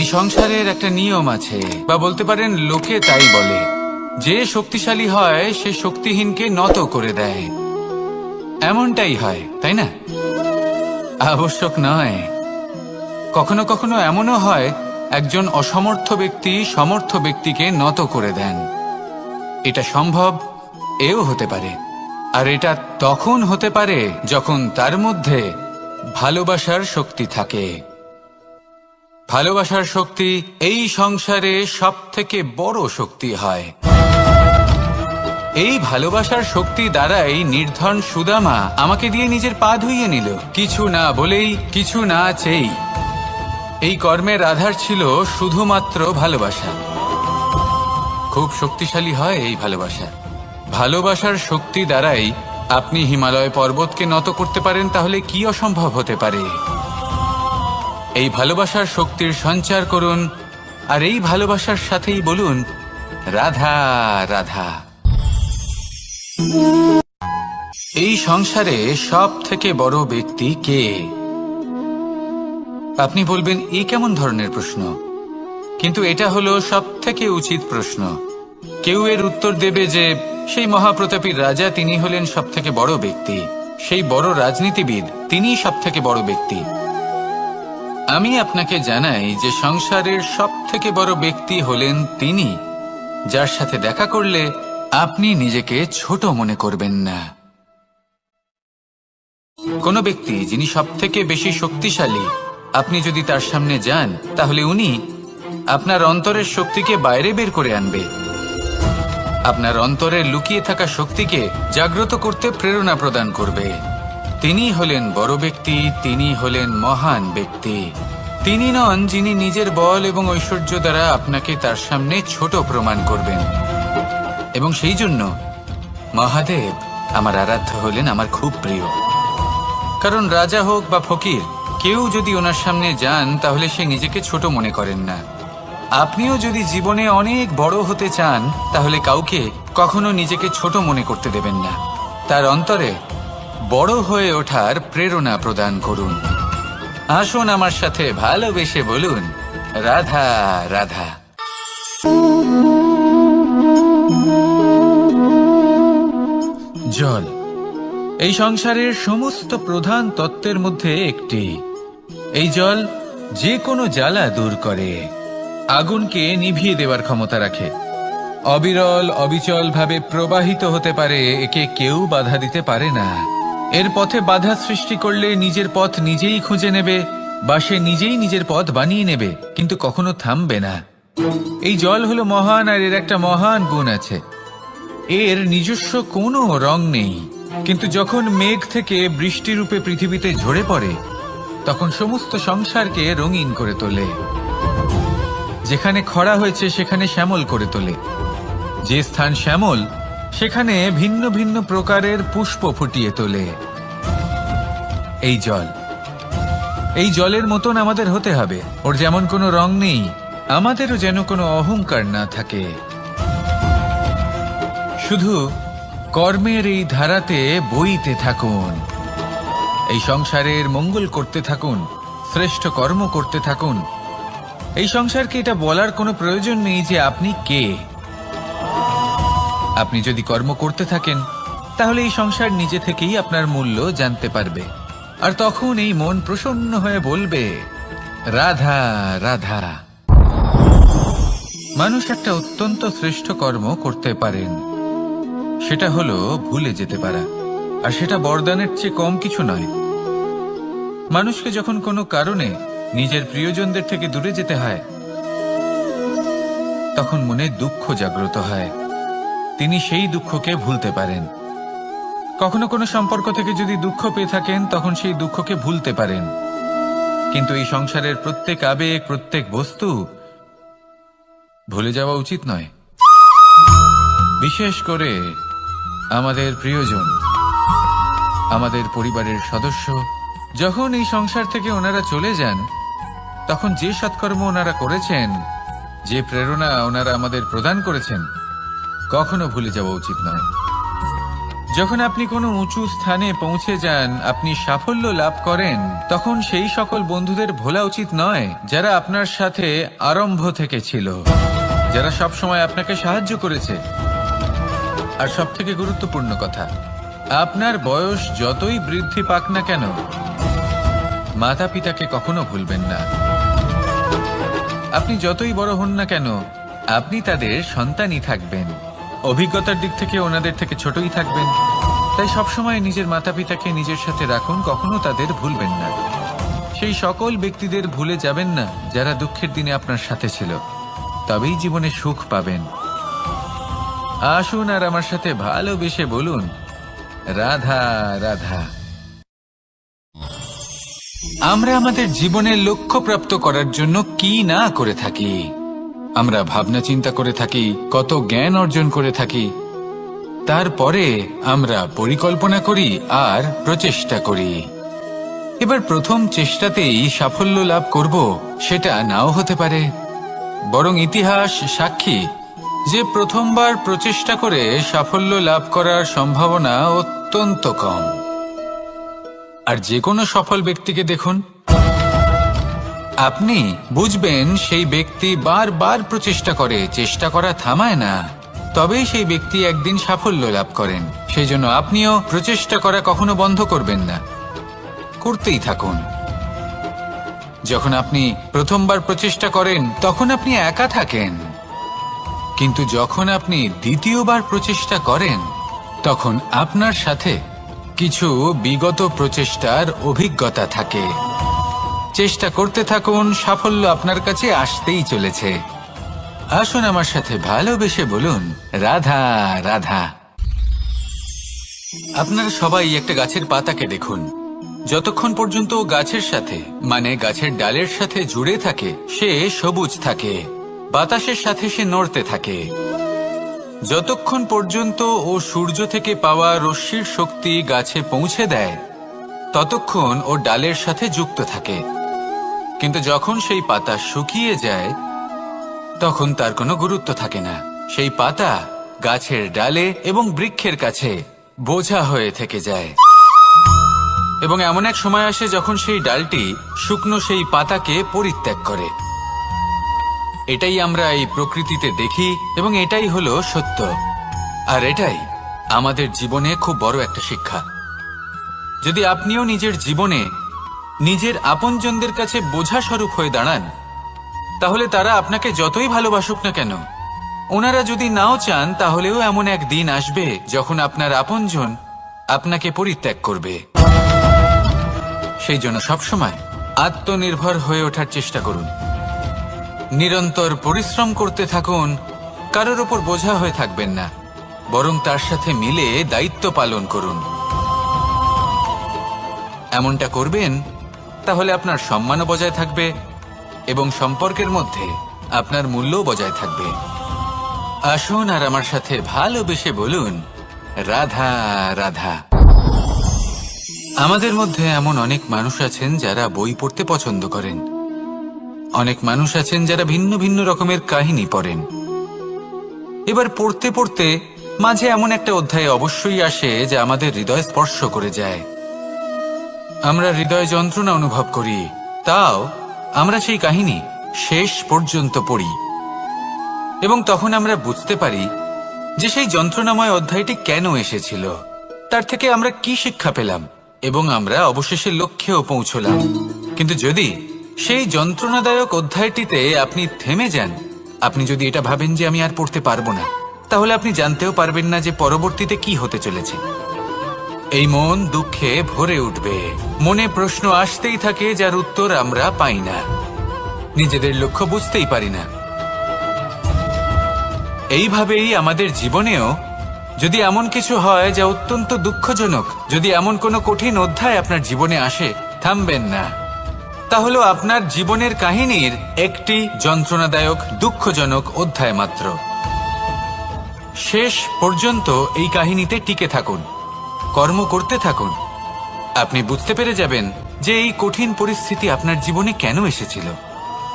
এই সংসারের একটা নিয়ম আছে, বা বলতে পারেন লোকে তাই বলে, যে শক্তিশালী হয় সে শক্তিহীনকে নত করে দেয়। এমনটাই হয়, তাই না? আবশ্যক নয়, কখনো কখনো এমনও হয় একজন অসমর্থ ব্যক্তি সমর্থ ব্যক্তিকে নত করে দেন। এটা সম্ভব, এও হতে পারে। আর এটা তখন হতে পারে যখন তার মধ্যে ভালোবাসার শক্তি থাকে। ভালোবাসার শক্তি এই সংসারে সবথেকে বড় শক্তি হয়। এই ভালোবাসার শক্তি দ্বারাই নির্ধন সুদামা আমাকে দিয়ে নিজের পা ধুইয়ে নিল, কিছু না বলেই, কিছু না চেয়েই। এই কর্মের আধার ছিল শুধুমাত্র ভালোবাসা। খুব শক্তিশালী হয় এই ভালোবাসা। ভালোবাসার শক্তি দ্বারাই আপনি হিমালয় পর্বতকে নত করতে পারেন, তাহলে কি অসম্ভব হতে পারে? এই ভালোবাসার শক্তির সঞ্চার করুন, আর এই ভালোবাসার সাথেই বলুন, রাধা রাধা। এই সংসারে সব থেকে বড় ব্যক্তি কে? আপনি বলবেন, এ কেমন ধরনের প্রশ্ন? কিন্তু এটা হলো সব থেকে উচিত প্রশ্ন। কেউ এর উত্তর দেবে যে সেই মহাপ্রতাপী রাজা, তিনি হলেন সব থেকে বড় ব্যক্তি, সেই বড় রাজনীতিবিদ, তিনিই সব থেকে বড় ব্যক্তি। আমি আপনাকে জানাই যে সংসারের সব থেকে বড় ব্যক্তি হলেন তিনি, যার সাথে দেখা করলে আপনি নিজেকে ছোট মনে করবেন না। কোন ব্যক্তি যিনি সব থেকে বেশি শক্তিশালী, আপনি যদি তার সামনে যান, তাহলে উনি আপনার অন্তরের শক্তিকে বাইরে বের করে আনবে, আপনার অন্তরের লুকিয়ে থাকা শক্তিকে জাগ্রত করতে প্রেরণা প্রদান করবে। তিনি হলেন বড় ব্যক্তি, তিনি হলেন মহান ব্যক্তি। তিনি নন যিনি নিজের বল এবং ঐশ্বর্য দ্বারা আপনাকে তার সামনে ছোট প্রমাণ করবেন। এবং সেই জন্য মহাদেব আমার আরাধ্য হলেন আমার খুব প্রিয়। কারণ রাজা হোক বা ফকির, কেউ যদি ওনার সামনে যান তাহলে সে নিজেকে ছোট মনে করেন না। আপনিও যদি জীবনে অনেক বড় হতে চান, তাহলে কাউকে কখনো নিজেকে ছোট মনে করতে দেবেন না। তার অন্তরে বড় হয়ে ওঠার প্রেরণা প্রদান করুন। আসুন আমার সাথে ভালোবেসে বলুন, রাধা রাধা। জল এই সংসারের সমস্ত প্রধান তত্ত্বের মধ্যে একটি। এই জল যে কোনো জ্বালা দূর করে, আগুনকে নিভিয়ে দেওয়ার ক্ষমতা রাখে, অবিরল অবিচল ভাবে প্রবাহিত হতে পারে, একে কেউ বাধা দিতে পারে না। এর পথে বাধা সৃষ্টি করলে নিজের পথ নিজেই খুঁজে নেবে, বা সে নিজেই নিজের পথ বানিয়ে নেবে, কিন্তু কখনো থামবে না। এই জল হলো মহান, আর এর একটা মহান গুণ আছে, এর নিজস্ব কোনো রং নেই। কিন্তু যখন মেঘ থেকে বৃষ্টি রূপে পৃথিবীতে ঝরে পড়ে, তখন সমস্ত সংসারকে রঙিন করে তোলে। যেখানে খরা হয়েছে সেখানে শ্যামল করে তোলে, যে স্থান শ্যামল সেখানে ভিন্ন ভিন্ন প্রকারের পুষ্প ফুটিয়ে তোলে। এই জল, এই জলের মতন আমাদের হতে হবে। ওর যেমন কোনো রং নেই, আমাদেরও যেন কোনো অহংকার না থাকে। শুধু কর্মের এই ধারাতে বইতে থাকুন, এই সংসারের মঙ্গল করতে থাকুন, শ্রেষ্ঠ কর্ম করতে থাকুন। এই সংসারকে এটা বলার কোনো প্রয়োজন নেই যে আপনি কে। আপনি যদি কর্ম করতে থাকেন, তাহলে এই সংসার নিজে থেকেই আপনার মূল্য জানতে পারবে, আর তখন এই মন প্রসন্ন হয়ে বলবে, রাধা রাধা। মানুষ একটা অত্যন্ত শ্রেষ্ঠ কর্ম করতে পারেন, সেটা হলো ভুলে যেতে পারা, আর সেটা বরদানের চেয়ে কম কিছু নয়। মানুষকে যখন কোনো কারণে নিজের প্রিয়জনদের থেকে দূরে যেতে হয়, তখন মনে দুঃখ জাগ্রত হয়, তিনি সেই দুঃখকে ভুলতে পারেন। কখনো কোনো সম্পর্ক থেকে যদি দুঃখ পেয়ে থাকেন, তখন সেই দুঃখকে ভুলতে পারেন। কিন্তু এই সংসারের প্রত্যেক আবেগ, প্রত্যেক বস্তু ভুলে যাওয়া উচিত নয়। বিশেষ করে আমাদের প্রিয়জন, আমাদের পরিবারের সদস্য, যখন এই সংসার থেকে ওনারা চলে যান, তখন যে সৎকর্ম ওনারা করেছেন, যে প্রেরণা ওনারা আমাদের প্রদান করেছেন, কখনো ভুলে যাওয়া উচিত নয়। যখন আপনি কোনো উঁচু স্থানে পৌঁছে যান, আপনি সাফল্য লাভ করেন, তখন সেই সকল বন্ধুদের ভোলা উচিত নয় যারা আপনার সাথে আরম্ভ থেকে ছিল, যারা সব সময় আপনাকে সাহায্য করেছে। আর সবথেকে গুরুত্বপূর্ণ কথা, আপনার বয়স যতই বৃদ্ধি পাক না কেন, মাতা পিতাকে কখনো ভুলবেন না। আপনি যতই বড় হন না কেন, আপনি তাদের সন্তানই থাকবেন। অভিজ্ঞতার দিক থেকে ওনাদের থেকে ছোটই থাকবেন। তাই সবসময় নিজের মাতা পিতাকে নিজের সাথে রাখুন, কখনো তাদের ভুলবেন না। সেই সকল ব্যক্তিদের ভুলে যাবেন না যারা দুঃখের দিনে আপনার সাথে ছিল, তবেই জীবনে সুখ পাবেন। আসুন আর আমার সাথে ভালোবেসে বলুন, রাধা রাধা। আমরা আমাদের জীবনের লক্ষ্য প্রাপ্ত করার জন্য কি না করে থাকি। আমরা ভাবনা চিন্তা করে থাকি, কত জ্ঞান অর্জন করে থাকি, তারপরে আমরা পরিকল্পনা করি আর প্রচেষ্টা করি। এবার প্রথম চেষ্টাতেই সাফল্য লাভ করব সেটা নাও হতে পারে, বরং ইতিহাস সাক্ষী যে প্রথমবার প্রচেষ্টা করে সাফল্য লাভ করার সম্ভাবনা অত্যন্ত কম। আর যে কোনো সফল ব্যক্তিকে দেখুন, আপনি বুঝবেন সেই ব্যক্তি বারবার প্রচেষ্টা করে, চেষ্টা করা থামায় না, তবেই সেই ব্যক্তি একদিন সাফল্য লাভ করেন। সেই জন্য আপনিও প্রচেষ্টা করা কখনো বন্ধ করবেন না, করতেই থাকুন। যখন আপনি প্রথমবার প্রচেষ্টা করেন তখন আপনি একা থাকেন, কিন্তু যখন আপনি দ্বিতীয়বার প্রচেষ্টা করেন তখন আপনার সাথে কিছু বিগত প্রচেষ্টার অভিজ্ঞতা থাকে। চেষ্টা করতে থাকুন, সাফল্য আপনার কাছে আসতেই চলেছে। আসুন আমার সাথে ভালোবেসে বলুন, রাধা রাধা। আপনারা সবাই একটা গাছের পাতাকে দেখুন, যতক্ষণ পর্যন্ত গাছের সাথে মানে গাছের ডালের সাথে জুড়ে থাকে সে সবুজ থাকে, বাতাসের সাথে সে নড়তে থাকে। যতক্ষণ পর্যন্ত ও সূর্য থেকে পাওয়া রশ্মির শক্তি গাছে পৌঁছে দেয় ততক্ষণ ও ডালের সাথে যুক্ত থাকে। কিন্তু যখন সেই পাতা শুকিয়ে যায় তখন তার কোনো গুরুত্ব থাকে না। সেই পাতা গাছের ডালে এবং বৃক্ষের কাছে বোঝা হয়ে থেকে যায়। এবং এমন এক সময় আসে যখন সেই ডালটি শুকনো সেই পাতাকে পরিত্যাগ করে। এটাই আমরা এই প্রকৃতিতে দেখি এবং এটাই হলো সত্য। আর এটাই আমাদের জীবনে খুব বড় একটা শিক্ষা। যদি আপনিও নিজের জীবনে নিজের আপনজনদের কাছে বোঝা স্বরূপ হয়ে দাঁড়ান, তাহলে তারা আপনাকে যতই ভালোবাসুক না কেন, ওনারা যদি নাও চান তাহলেও এমন এক দিন আসবে যখন আপনার আপনজন আপনাকে পরিত্যাগ করবে। সেই জন্য সবসময় আত্মনির্ভর হয়ে ওঠার চেষ্টা করুন, নিরন্তর পরিশ্রম করতে থাকুন, কারোর ওপর বোঝা হয়ে থাকবেন না, বরং তার সাথে মিলে দায়িত্ব পালন করুন। এমনটা করবেন তাহলে আপনার সম্মানও বজায় থাকবে এবং সম্পর্কের মধ্যে আপনার মূল্যও বজায় থাকবে। আসুন আর আমার সাথে ভালোবেসে বলুন, রাধা রাধা। আমাদের মধ্যে এমন অনেক মানুষ আছেন যারা বই পড়তে পছন্দ করেন, অনেক মানুষ আছেন যারা ভিন্ন ভিন্ন রকমের কাহিনী পড়েন। এবার পড়তে পড়তে মাঝে এমন একটা অধ্যায় অবশ্যই আসে যা আমাদের হৃদয় স্পর্শ করে যায়। আমরা হৃদয় যন্ত্রণা অনুভব করি, তাও আমরা সেই কাহিনী শেষ পর্যন্ত পড়ি এবং তখন আমরা বুঝতে পারি যে সেই যন্ত্রণাময় অধ্যায়টি কেন এসেছিল, তার থেকে আমরা কি শিক্ষা পেলাম এবং আমরা অবশেষে লক্ষ্যেও পৌঁছলাম। কিন্তু যদি সেই যন্ত্রণাদায়ক অধ্যায়টিতে আপনি থেমে যান, আপনি যদি এটা ভাবেন যে আমি আর পড়তে পারবো না, তাহলে আপনি জানতেও পারবেন না যে পরবর্তীতে কি হতে চলেছে। এই মন দুঃখে ভরে উঠবে, মনে প্রশ্ন আসতেই থাকে যার উত্তর আমরা পাই না, নিজেদের লক্ষ্য বুঝতেই পারি না। এইভাবেই আমাদের জীবনেও যদি এমন কিছু হয় যা অত্যন্ত দুঃখজনক, যদি এমন কোনো কঠিন অধ্যায় আপনার জীবনে আসে, থামবেন না। তাহলে আপনার জীবনের কাহিনীর একটি যন্ত্রণাদায়ক দুঃখজনক অধ্যায় মাত্র। শেষ পর্যন্ত এই কাহিনীতে টিকে থাকুন, কর্ম করতে থাকুন। আপনি বুঝতে পেরে যাবেন যে এই কঠিন পরিস্থিতি আপনার জীবনে কেন এসেছিল।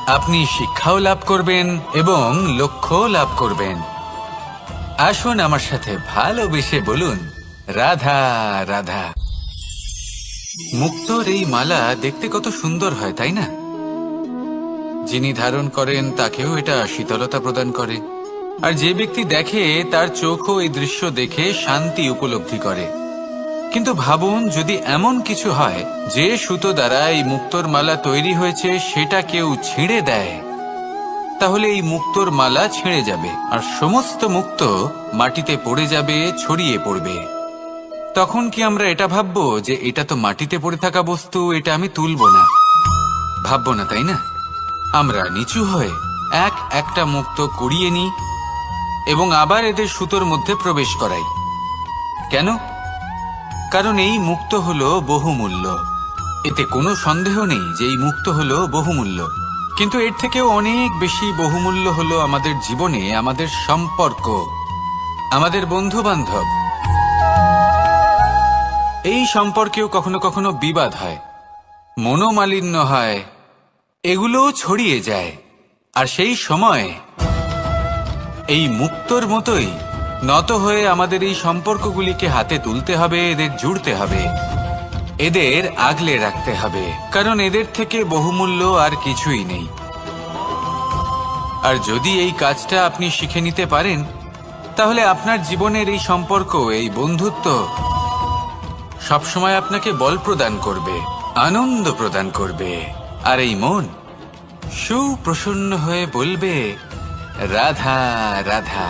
আপনি শিক্ষাও লাভ করবেন এবং লক্ষ্যও লাভ করবেন। আসুন আমার সাথে ভালোবেসে বলুন, রাধা রাধা। মুক্তোর এই মালা দেখতে কত সুন্দর হয়, তাই না? যিনি ধারণ করেন তাকেও এটা শীতলতা প্রদান করে, আর যে ব্যক্তি দেখে তার চোখও এই দৃশ্য দেখে শান্তি উপলব্ধি করে। কিন্তু ভাবুন, যদি এমন কিছু হয় যে সুতো দ্বারা এই মুক্তোর মালা তৈরি হয়েছে সেটা কেউ ছিঁড়ে দেয়, তাহলে এই মুক্তোর মালা ছিঁড়ে যাবে আর সমস্ত মুক্তো মাটিতে পড়ে যাবে, ছড়িয়ে পড়বে। তখন কি আমরা এটা ভাববো যে এটা তো মাটিতে পড়ে থাকা বস্তু, এটা আমি তুলবো না? ভাববো না, তাই না? আমরা নিচু হয়ে একটা মুক্তো কুড়িয়ে নিই এবং আবার এদের সুতোর মধ্যে প্রবেশ করাই। কেন? কারণ এই মুক্তো হলো বহুমূল্য। এতে কোনো সন্দেহ নেই যে এই মুক্তো হলো বহুমূল্য। কিন্তু এর থেকেও অনেক বেশি বহুমূল্য হলো আমাদের জীবনে আমাদের সম্পর্ক, আমাদের বন্ধু বান্ধব। এই সম্পর্কেও কখনো কখনো বিবাদ হয়, মনোমালিন্য হয়, এগুলোও ছড়িয়ে যায়। আর সেই সময় এই মুক্তোর মতোই নত হয়ে আমাদের এই সম্পর্কগুলিকে হাতে তুলতে হবে, এদের জুড়তে হবে, এদের আগলে রাখতে হবে, কারণ এদের থেকে বহুমূল্য আর কিছুই নেই। আর যদি এই কাজটা আপনি শিখে নিতে পারেন, তাহলে আপনার জীবনের এই সম্পর্ক, এই বন্ধুত্ব সবসময় আপনাকে বল প্রদান করবে, আনন্দ প্রদান করবে, আর এই মন সুপ্রসন্ন হয়ে বলবে রাধা রাধা।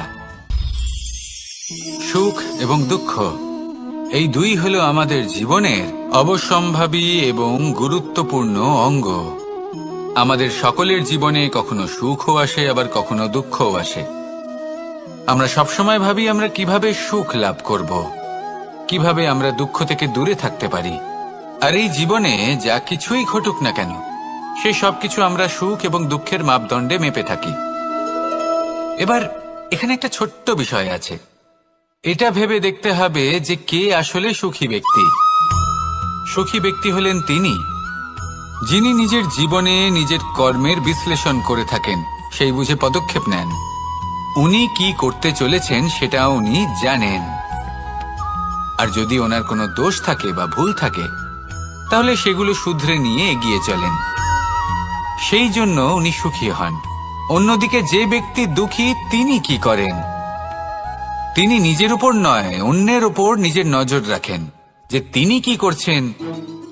সুখ এবং দুঃখ এই দুই হলো আমাদের জীবনের অবশ্যম্ভাবী এবং গুরুত্বপূর্ণ অঙ্গ। আমাদের সকলের জীবনে কখনো সুখও আসে, আবার কখনো দুঃখও আসে। আমরা সবসময় ভাবি আমরা কিভাবে সুখ লাভ করব, কিভাবে আমরা দুঃখ থেকে দূরে থাকতে পারি। আর এই জীবনে যা কিছুই ঘটুক না কেন, সে সবকিছু আমরা সুখ এবং দুঃখের মাপদণ্ডে মেপে থাকি। এবার এখানে একটা ছোট্ট বিষয় আছে, এটা ভেবে দেখতে হবে যে কে আসলে সুখী ব্যক্তি। সুখী ব্যক্তি হলেন তিনি যিনি নিজের জীবনে নিজের কর্মের বিশ্লেষণ করে থাকেন, সেই বুঝে পদক্ষেপ নেন। উনি কি করতে চলেছেন সেটা উনি জানেন, আর যদি ওনার কোনো দোষ থাকে বা ভুল থাকে তাহলে সেগুলো শুধরে নিয়ে এগিয়ে চলেন। সেই জন্য উনি সুখী হন। অন্যদিকে যে ব্যক্তি দুঃখী, তিনি কি করেন? তিনি নিজের উপর নয়, অন্যের উপর নিজের নজর রাখেন যে তিনি কি করছেন,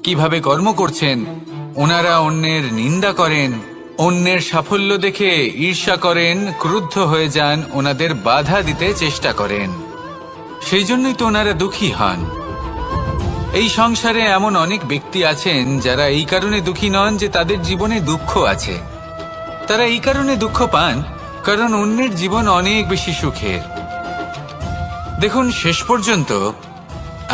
কিভাবে কর্ম করছেন। ওনারা অন্যের নিন্দা করেন, অন্যের সাফল্য দেখে ঈর্ষা করেন, ক্রুদ্ধ হয়ে যান, ওনাদের বাধা দিতে চেষ্টা করেন। সেই জন্যই তো ওনারা দুঃখী হন। এই সংসারে এমন অনেক ব্যক্তি আছেন যারা এই কারণে দুঃখী নন যে তাদের জীবনে দুঃখ আছে। তারা এই কারণে দুঃখ পান কারণ অন্যের জীবন অনেক বেশি সুখের। দেখুন, শেষ পর্যন্ত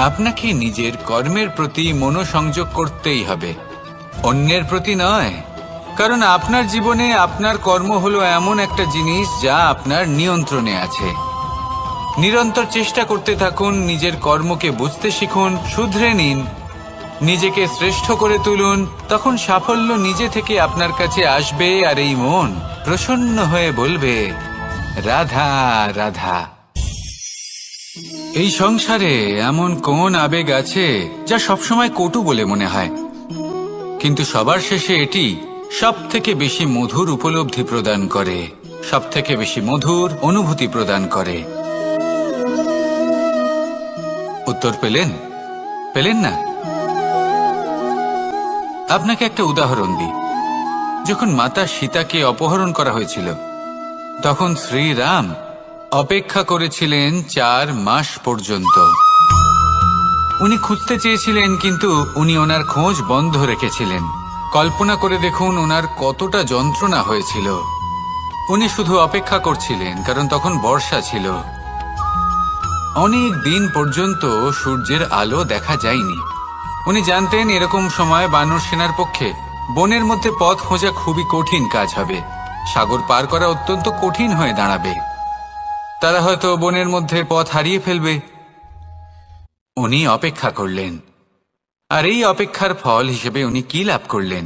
আপনাকে নিজের কর্মের প্রতি মনোসংযোগ করতেই হবে, অন্যের প্রতি নয়। কারণ আপনার জীবনে আপনার কর্ম হলো এমন একটা জিনিস যা আপনার নিয়ন্ত্রণে আছে। নিরন্তর চেষ্টা করতে থাকুন, নিজের কর্মকে বুঝতে শিখুন, শুধরে নিন, নিজেকে শ্রেষ্ঠ করে তুলুন। তখন সাফল্য নিজে থেকে আপনার কাছে আসবে, আর এই মন প্রসন্ন হয়ে বলবে রাধা রাধা। এই সংসারে এমন কোন আবেগ আছে যা সবসময় কটু বলে মনে হয়, কিন্তু সবার শেষে এটি সব থেকে বেশি মধুর উপলব্ধি প্রদান করে, সব থেকে বেশি মধুর অনুভূতি প্রদান করে। উত্তর পেলেন? পেলেন না? আপনাকে একটা উদাহরণ দিই। যখন মাতা সীতাকে অপহরণ করা হয়েছিল, তখন শ্রীরাম অপেক্ষা করেছিলেন 4 মাস পর্যন্ত। উনি খুঁজতে চেয়েছিলেন, কিন্তু উনি ওনার খোঁজ বন্ধ রেখেছিলেন। কল্পনা করে দেখুন ওনার কতটা যন্ত্রণা হয়েছিল। উনি শুধু অপেক্ষা করছিলেন, কারণ তখন বর্ষা ছিল। অনেক দিন পর্যন্ত সূর্যের আলো দেখা যায়নি। উনি জানতেন এরকম সময় বানর সেনার পক্ষে বনের মধ্যে পথ খোঁজা খুবই কঠিন কাজ হবে, সাগর পার করা অত্যন্ত কঠিন হয়ে দাঁড়াবে। তারা হয়তো বনের মধ্যে পথ হারিয়ে ফেলবে। উনি অপেক্ষা করলেন, আর এই অপেক্ষার ফল হিসেবে উনি কি লাভ করলেন?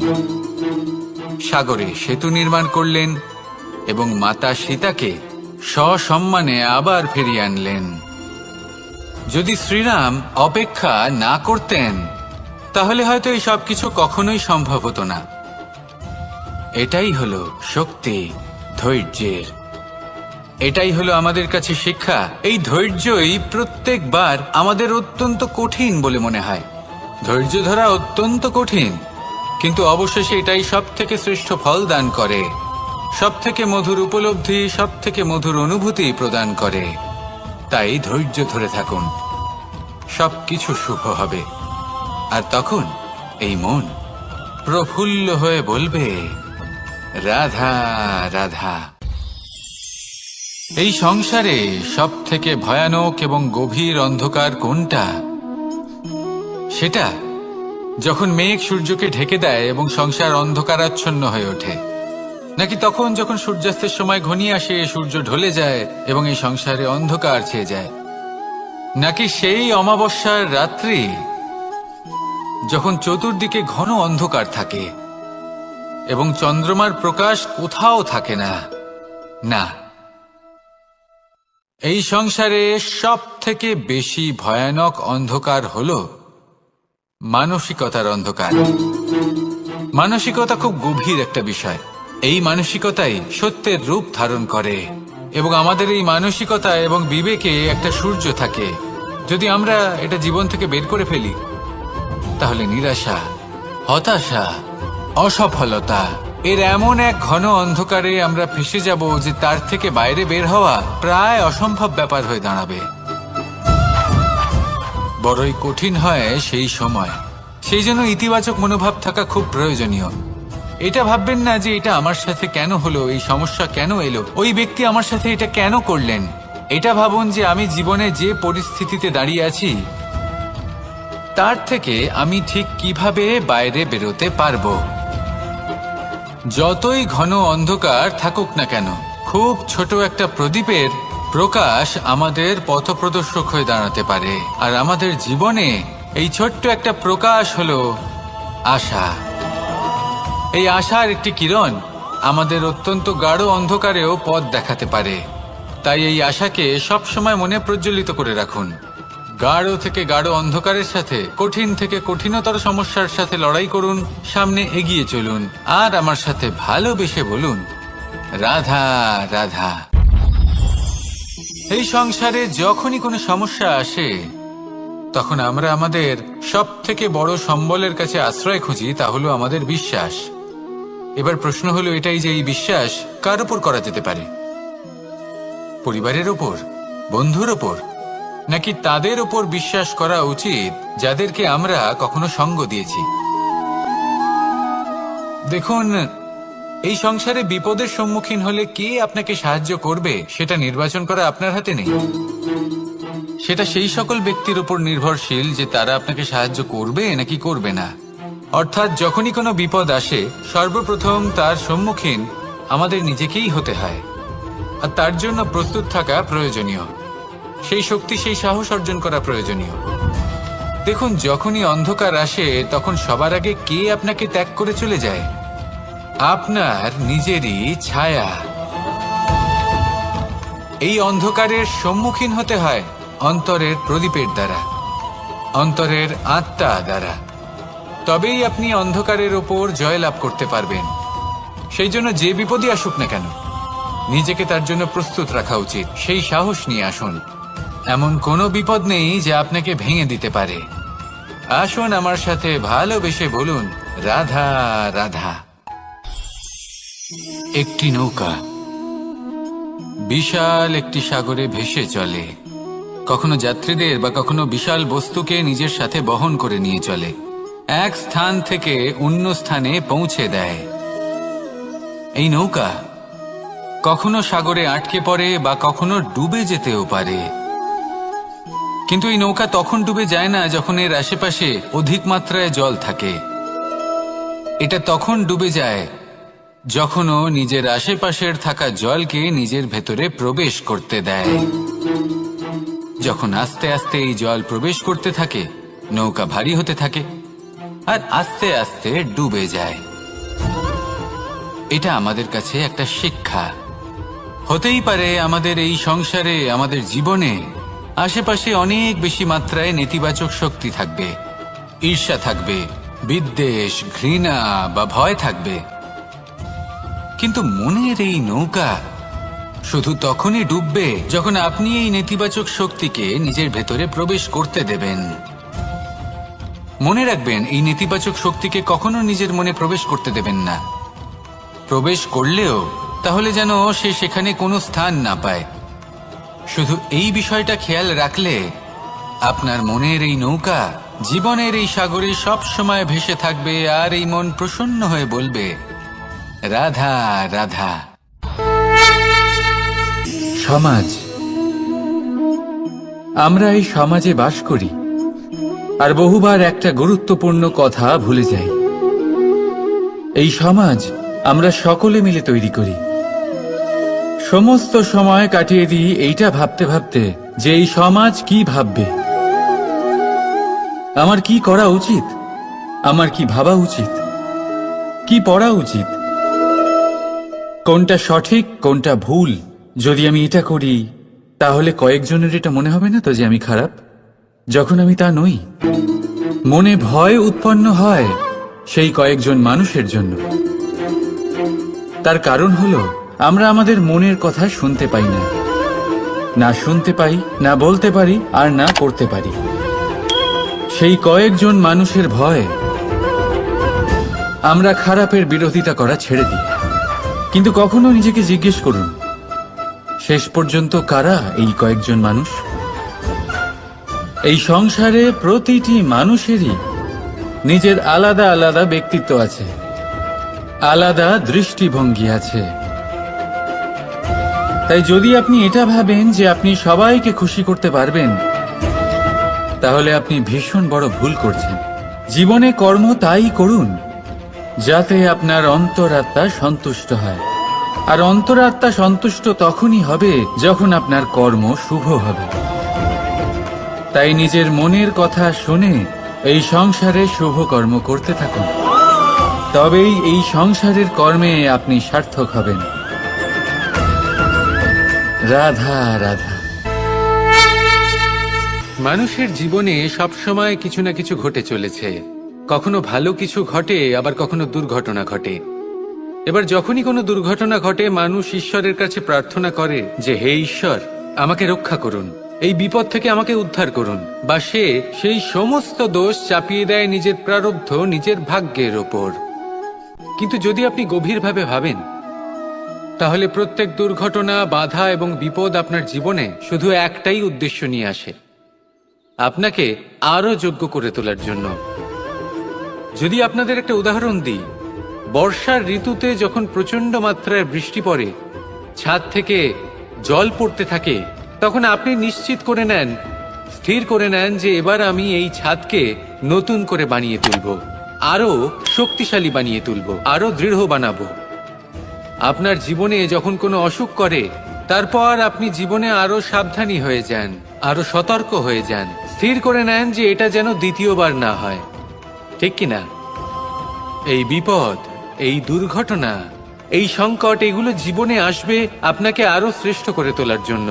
সাগরে সেতু নির্মাণ করলেন এবং মাতা সীতাকে সসম্মানে আবার ফিরিয়ে আনলেন। যদি শ্রীরাম অপেক্ষা না করতেন তাহলে হয়তো এই সবকিছু কখনোই সম্ভব হতো না। এটাই হলো শক্তি ধৈর্যের। এটাই হলো আমাদের কাছে শিক্ষা। এই ধৈর্যই প্রত্যেকবার আমাদের অত্যন্ত কঠিন বলে মনে হয়। ধৈর্য ধরা অত্যন্ত কঠিন, কিন্তু অবশেষে এটাই সব থেকে শ্রেষ্ঠ ফল দান করে, সব থেকে মধুর উপলব্ধি, সব থেকে মধুর অনুভূতি প্রদান করে। তাই ধৈর্য ধরে থাকুন, সবকিছু শুভ হবে। আর তখন এই মন প্রফুল্ল হয়ে বলবে, রাধা রাধা। এই সংসারে সব থেকে ভয়ানক এবং গভীর অন্ধকার কোনটা? সেটা যখন মেঘ সূর্যকে ঢেকে দেয় এবং সংসার অন্ধকারাচ্ছন্ন হয়ে ওঠে, নাকি তখন যখন সূর্যাস্তের সময় ঘনিয়ে আসে, সূর্য ঢলে যায় এবং এই সংসারে অন্ধকার ছেয়ে যায়, নাকি সেই অমাবস্যার রাত্রি যখন চতুর্দিকে ঘন অন্ধকার থাকে এবং চন্দ্রমার প্রকাশ কোথাও থাকে না? না, এই সংসারে সব থেকে বেশি ভয়ানক অন্ধকার হলো মানসিকতার অন্ধকার। মানসিকতা খুব গভীর একটা বিষয়। এই মানসিকতাই সত্যের রূপ ধারণ করে এবং আমাদের এই মানসিকতা এবং বিবেকে একটা সূর্য থাকে। যদি আমরা এটা জীবন থেকে বের করে ফেলি তাহলে নিরাশা, হতাশা, অসফলতা এর এমন এক ঘন অন্ধকারে আমরা ফেসে যাব যে তার থেকে বাইরে বের হওয়া প্রায় অসম্ভব ব্যাপার হয়ে দাঁড়াবে। বড়ই কঠিন হয় সেই সময়। সেই জন্য ইতিবাচক মনোভাব থাকা খুব প্রয়োজনীয়। এটা ভাববেন না যে এটা আমার সাথে কেন হলো, এই সমস্যা কেন এলো, ওই ব্যক্তি আমার সাথে এটা কেন করলেন। এটা ভাবুন যে আমি জীবনে যে পরিস্থিতিতে দাঁড়িয়ে আছি তার থেকে আমি ঠিক কিভাবে বাইরে বেরোতে পারবো। যতই ঘন অন্ধকার থাকুক না কেন, খুব ছোট একটা প্রদীপের প্রকাশ আমাদের পথপ্রদর্শক হয়ে দাঁড়াতে পারে। আর আমাদের জীবনে এই ছোট্ট একটা প্রকাশ হলো আশা। এই আশার একটি কিরণ আমাদের অত্যন্ত গাঢ় অন্ধকারেও পথ দেখাতে পারে। তাই এই আশাকে সবসময় মনে প্রজ্বলিত করে রাখুন। গাঢ় থেকে গাঢ় অন্ধকারের সাথে, কঠিন থেকে কঠিনতর সমস্যার সাথে লড়াই করুন, সামনে এগিয়ে চলুন, আর আমার সাথে ভালোবেসে বলুন, রাধা রাধা। এই সংসারে যখনই কোনো সমস্যা আসে তখন আমরা আমাদের সব থেকে বড় সম্বলের কাছে আশ্রয় খুঁজি, তা হলো আমাদের বিশ্বাস। এবার প্রশ্ন হলো এটাই যে এই বিশ্বাস কার উপর করা যেতে পারে? পরিবারের ওপর, বন্ধুর ওপর, নাকি তাদের উপর বিশ্বাস করা উচিত যাদেরকে আমরা কখনো সঙ্গ দিয়েছি? দেখুন, এই সংসারে বিপদের সম্মুখীন হলে কে আপনাকে সাহায্য করবে সেটা নির্বাচন করা আপনার হাতে নেই। সেটা সেই সকল ব্যক্তির উপর নির্ভরশীল যে তারা আপনাকে সাহায্য করবে নাকি করবে না। অর্থাৎ যখনই কোনো বিপদ আসে সর্বপ্রথম তার সম্মুখীন আমাদের নিজেকেই হতে হয়, আর তার জন্য প্রস্তুত থাকা প্রয়োজনীয়। সেই শক্তি, সেই সাহস অর্জন করা প্রয়োজনীয়। দেখুন, যখনই অন্ধকার আসে তখন সবার আগে কে আপনাকে ত্যাগ করে চলে যায়? আপনার নিজেরই ছায়া। এই অন্ধকারের সম্মুখীন হতে হয় অন্তরের প্রদীপের দ্বারা, অন্তরের আত্মা দ্বারা। তবেই আপনি অন্ধকারের ওপর জয়লাভ করতে পারবেন। সেই জন্য যে বিপদই আসুক না কেন নিজেকে তার জন্য প্রস্তুত রাখা উচিত। সেই সাহস নিয়ে আসুন। এমন কোনো বিপদ নেই যা আপনাকে ভেঙে দিতে পারে। আসুন আমার সাথে ভালোবেসে বলুন, রাধা রাধা। একটি নৌকা বিশাল একটি সাগরে ভেসে চলে। কখনো যাত্রীদের বা কখনো বিশাল বস্তুকে নিজের সাথে বহন করে নিয়ে চলে, এক স্থান থেকে অন্য স্থানে পৌঁছে দেয়। এই নৌকা কখনো সাগরে আটকে পড়ে বা কখনো ডুবে যেতেও পারে, কিন্তু এই নৌকা তখন ডুবে যায় না যখন এর আশেপাশে অধিক মাত্রায় জল থাকে। এটা তখন ডুবে যায় যখন ও নিজের আশেপাশের থাকা জলকে নিজের ভেতরে প্রবেশ করতে দেয়। যখন আস্তে আস্তে এই জল প্রবেশ করতে থাকে নৌকা ভারী হতে থাকে আর আস্তে আস্তে ডুবে যায়। এটা আমাদের কাছে একটা শিক্ষা। হতেই পারে আমাদের এই সংসারে, আমাদের জীবনে আশেপাশে অনেক বেশি মাত্রায় নেতিবাচক শক্তি থাকবে, ঈর্ষা থাকবে, বিদ্বেষ, ঘৃণা বা ভয় থাকবে। কিন্তু মনের এই নৌকা শুধু তখনই ডুববে যখন আপনি এই নেতিবাচক শক্তিকে নিজের ভেতরে প্রবেশ করতে দেবেন। মনে রাখবেন, এই নেতিবাচক শক্তিকে কখনো নিজের মনে প্রবেশ করতে দেবেন না। প্রবেশ করলেও তাহলে যেন সে সেখানে কোনো স্থান না পায়। শুধু এই বিষয়টা খেয়াল রাখলে আপনার মনের এই নৌকা জীবনের এই সাগরে সব সময় ভেসে থাকবে, আর এই মন প্রসন্ন হয়ে বলবে, রাধা রাধা। সমাজ, আমরা এই সমাজে বাস করি, আর বহুবার একটা গুরুত্বপূর্ণ কথা ভুলে যাই। এই সমাজ আমরা সকলে মিলে তৈরি করি। সমস্ত সময় কাটিয়ে দিই এইটা ভাবতে ভাবতে যে এই সমাজ কি ভাববে, আমার কি করা উচিত, আমার কি ভাবা উচিত, কি পড়া উচিত, কোনটা সঠিক কোনটা ভুল। যদি আমি এটা করি তাহলে কয়েকজনের এটা মনে হবে না তো যে আমি খারাপ, যখন আমি তা নই। মনে ভয় উৎপন্ন হয় সেই কয়েকজন মানুষের জন্য। তার কারণ হলো আমরা আমাদের মনের কথা শুনতে পাই না, না শুনতে পাই, না বলতে পারি, আর না করতে পারি। সেই কয়েকজন মানুষের ভয় আমরা খারাপের বিরোধিতা করা ছেড়ে দিই। কিন্তু কখনো নিজেকে জিজ্ঞেস করুন, শেষ পর্যন্ত কারা এই কয়েকজন মানুষ? এই সংসারে প্রতিটি মানুষেরই নিজের আলাদা আলাদা ব্যক্তিত্ব আছে, আলাদা দৃষ্টিভঙ্গি আছে। তাই যদি আপনি এটা ভাবেন যে আপনি সবাইকে খুশি করতে পারবেন, তাহলে আপনি ভীষণ বড় ভুল করছেন। জীবনে কর্ম তাই করুন যাতে আপনার অন্তরাত্মা সন্তুষ্ট হয়, আর অন্তরাত্মা সন্তুষ্ট তখনই হবে যখন আপনার কর্ম শুভ হবে। তাই নিজের মনের কথা শুনে এই সংসারে শুভ কর্ম করতে থাকুন, তবেই এই সংসারের কর্মে আপনি সার্থক হবেন। রাধা রাধা। মানুষের জীবনে সবসময় কিছু না কিছু ঘটে চলেছে। কখনো ভালো কিছু ঘটে, আবার কখনো দুর্ঘটনা ঘটে। এবার যখনই কোনো দুর্ঘটনা ঘটে, মানুষ ঈশ্বরের কাছে প্রার্থনা করে যে, হে ঈশ্বর, আমাকে রক্ষা করুন, এই বিপদ থেকে আমাকে উদ্ধার করুন। বা সে সেই সমস্ত দোষ চাপিয়ে দেয় নিজের প্রারব্ধ, নিজের ভাগ্যের ওপর। কিন্তু যদি আপনি গভীরভাবে ভাবেন, তাহলে প্রত্যেক দুর্ঘটনা, বাধা এবং বিপদ আপনার জীবনে শুধু একটাই উদ্দেশ্য নিয়ে আসে, আপনাকে আরো যোগ্য করে তোলার জন্য। যদি আপনাদের একটা উদাহরণ দিই, বর্ষার ঋতুতে যখন প্রচন্ড মাত্রায় বৃষ্টি পড়ে, ছাদ থেকে জল পড়তে থাকে, তখন আপনি নিশ্চিত করে নেন, স্থির করে নেন যে এবার আমি এই ছাদকে নতুন করে বানিয়ে তুলব, আরো শক্তিশালী বানিয়ে তুলব, আরো দৃঢ় বানাবো। আপনার জীবনে যখন কোনো অসুখ করে, তারপর আপনি জীবনে আরো সাবধানী হয়ে যান, আরো সতর্ক হয়ে যান, স্থির করে নেন যে এটা যেন দ্বিতীয়বার না হয়, ঠিক কিনা? এই বিপদ, এই দুর্ঘটনা, এই সংকট, এগুলো জীবনে আসবে আপনাকে আরো শ্রেষ্ঠ করে তোলার জন্য।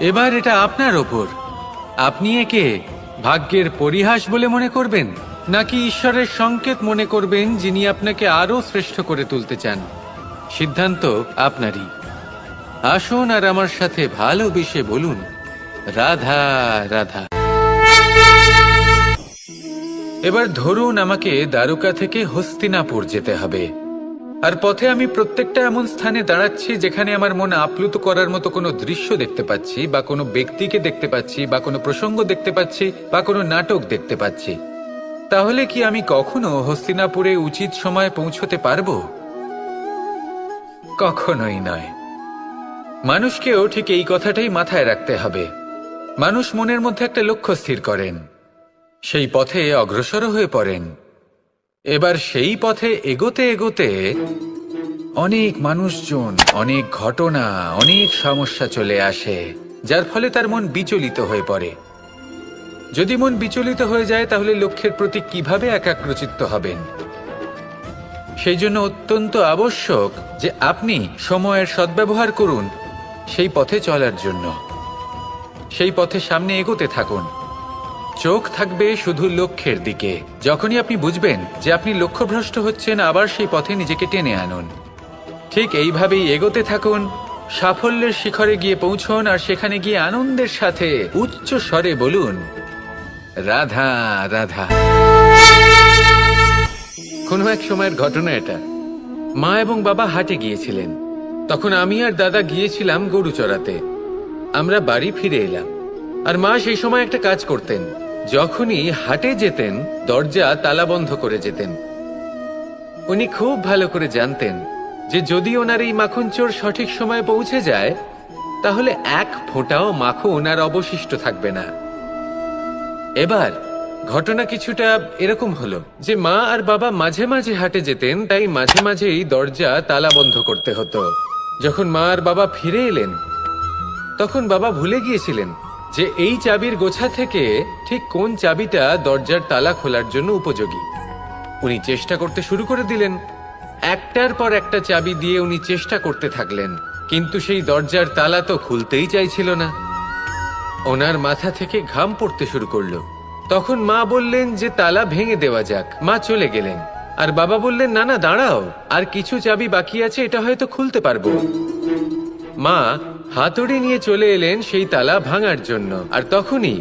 এবার এটা আপনার ওপর। আপনি একে ভাগ্যের পরিহাস বলে মনে করবেন, নাকি ঈশ্বরের সংকেত মনে করবেন, যিনি আপনাকে আরো শ্রেষ্ঠ করে তুলতে চান? সিদ্ধান্ত আপনারই। আসুন আর আমার সাথে ভালোবেসে বলুন, রাধা রাধা। এবার ধরুন আমাকে দ্বারকা থেকে হস্তিনাপুর যেতে হবে, আর পথে আমি প্রত্যেকটা এমন স্থানে দাঁড়াচ্ছি যেখানে আমার মন আপ্লুত করার মতো কোনো দৃশ্য দেখতে পাচ্ছি, বা কোনো ব্যক্তিকে দেখতে পাচ্ছি, বা কোনো প্রসঙ্গ দেখতে পাচ্ছি, বা কোনো নাটক দেখতে পাচ্ছি। তাহলে কি আমি কখনো হস্তিনাপুরে উচিত সময়ে পৌঁছতে পারবো? কখনোই নয়। মানুষকেও ঠিক এই কথাটাই মাথায় রাখতে হবে। মানুষ মনের মধ্যে একটা লক্ষ্য স্থির করেন, সেই পথে অগ্রসর হয়ে পড়েন। এবার সেই পথে এগোতে এগোতে অনেক মানুষজন, অনেক ঘটনা, অনেক সমস্যা চলে আসে, যার ফলে তার মন বিচলিত হয়ে পড়ে। যদি মন বিচলিত হয়ে যায়, তাহলে লক্ষ্যের প্রতি কিভাবে একাগ্রচিত্ত হবেন? সেই জন্য অত্যন্ত আবশ্যক যে আপনি সময়ের সদ্ব্যবহার করুন সেই পথে চলার জন্য। সেই পথে সামনে এগোতে থাকুন। চোখ থাকবে শুধু লক্ষ্যের দিকে। যখনই আপনি বুঝবেন যে আপনি লক্ষ্যভ্রষ্ট হচ্ছেন, আবার সেই পথে নিজেকে টেনে আনুন। ঠিক এইভাবেই এগোতে থাকুন, সাফল্যের শিখরে গিয়ে পৌঁছন, আর সেখানে গিয়ে আনন্দের সাথে উচ্চ স্বরে বলুন, রাধা রাধা। কোনো এক সময়ের ঘটনা এটা। মা এবং বাবা হাটে গিয়েছিলেন। তখন আমি আর দাদা গিয়েছিলাম গরু চড়াতে। আমরা বাড়ি ফিরে এলাম, আর মা সেই সময় একটা কাজ করতেন। যখনই হাটে যেতেন, দরজা তালা বন্ধ করে যেতেন। উনি খুব ভালো করে জানতেন যে যদি ওনার এই মাখন চোর সঠিক সময়ে পৌঁছে যায়, তাহলে এক ফোঁটাও মাখন আর অবশিষ্ট থাকবে না। এবার ঘটনা কিছুটা এরকম হলো যে মা আর বাবা মাঝে মাঝে হাটে যেতেন, তাই মাঝে মাঝেই দরজা তালা বন্ধ করতে হতো। যখন মা আর বাবা ফিরে এলেন, তখন বাবা ভুলে গিয়েছিলেন যে এই চাবির গোছা থেকে ঠিক কোন চাবিটা দরজার তালা খোলার জন্য উপযোগী। উনি চেষ্টা করতে শুরু করে দিলেন। একটার পর একটা চাবি দিয়ে উনি চেষ্টা করতে থাকলেন, কিন্তু সেই দরজার তালা তো খুলতেই চাইছিল না। ওনার মাথা থেকে ঘাম পড়তে শুরু করলো। তখন মা বললেন যে তালা ভেঙে দেওয়া যাক। মা চলে গেলেন, আর বাবা বললেন, না না দাঁড়াও, আর কিছু চাবি বাকি আছে, এটা হয়তো খুলতে পারবো। মা হাতুড়ি নিয়ে চলে এলেন সেই তালা ভাঙার জন্য, আর তখনই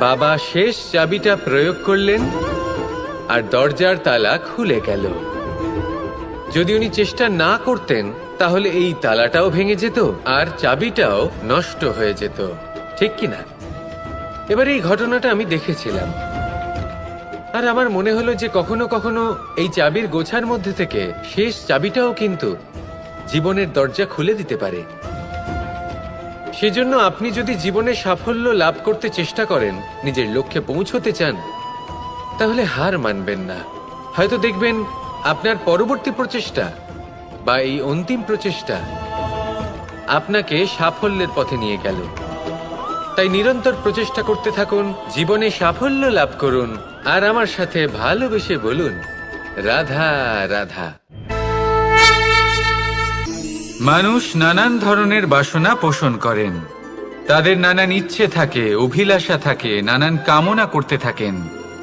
বাবা শেষ চাবিটা প্রয়োগ করলেন, আর দরজার তালা খুলে গেল। যদি উনি চেষ্টা না করতেন, তাহলে এই তালাটাও ভেঙে যেত আর চাবিটাও নষ্ট হয়ে যেত, ঠিক কিনা? এবার এই ঘটনাটা আমি দেখেছিলাম, আর আমার মনে হলো যে কখনো কখনো এই চাবির গোছার মধ্যে থেকে শেষ চাবিটাও কিন্তু জীবনের দরজা খুলে দিতে পারে। সেজন্য আপনি যদি জীবনে সাফল্য লাভ করতে চেষ্টা করেন, নিজের লক্ষ্যে পৌঁছতে চান, তাহলে হার মানবেন না। হয়তো দেখবেন আপনার পরবর্তী প্রচেষ্টা বা এই অন্তিম প্রচেষ্টা আপনাকে সাফল্যের পথে নিয়ে গেল। তাই নিরন্তর প্রচেষ্টা করতে থাকুন, জীবনে সাফল্য লাভ করুন, আর আমার সাথে ভালোবেসে বলুন, রাধা রাধা। মানুষ নানান ধরনের বাসনা পোষণ করেন। তাদের নানান ইচ্ছে থাকে, অভিলাষা থাকে, নানান কামনা করতে থাকেন,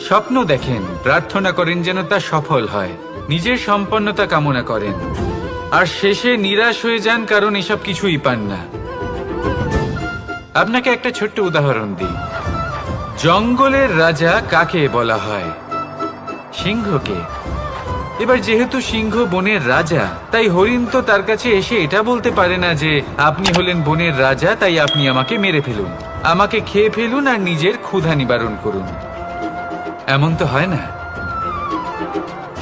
স্বপ্ন দেখেন, প্রার্থনা করেন যেন তা সফল হয়, নিজের সম্পন্নতা কামনা করেন, আর শেষে নিরাশ হয়ে যান কারণ এসব কিছুই পান না। আপনাকে একটা ছোট্ট উদাহরণ দিই। জঙ্গলের রাজা কাকে বলা হয়? সিংহকে। এবার যেহেতু সিংহ বনের রাজা, তাই হরিণ তো তার কাছে এসে এটা বলতে পারে না যে আপনি হলেন বনের রাজা, তাই আপনি আমাকে মেরে ফেলুন, আমাকে খেয়ে ফেলুন আর নিজের ক্ষুধা নিবারণ করুন। এমন তো হয় না।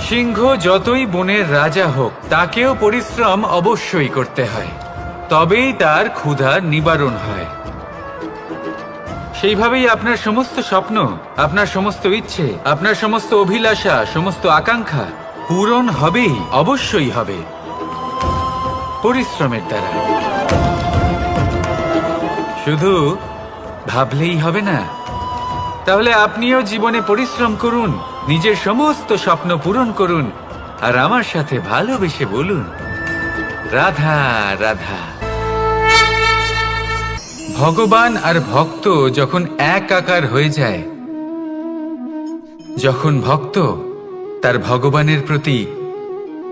সিংহ যতই বনের রাজা হোক, তাকেও পরিশ্রম অবশ্যই করতে হয়, তবেই তার ক্ষুধার নিবারণ হয়। সেইভাবেই আপনার সমস্ত স্বপ্ন, আপনার সমস্ত ইচ্ছে, আপনার সমস্ত অভিলাষা, সমস্ত আকাঙ্ক্ষা পূরণ হবেই, অবশ্যই হবে, পরিশ্রমের দ্বারা। শুধু ভাবলেই হবে না। তাহলে আপনিও জীবনে পরিশ্রম করুন, নিজের সমস্ত স্বপ্ন পূরণ করুন, আর আমার সাথে ভালোবেসে বলুন, রাধা রাধা। ভগবান আর ভক্ত যখন একাকার হয়ে যায়, যখন ভক্ত তার ভগবানের প্রতি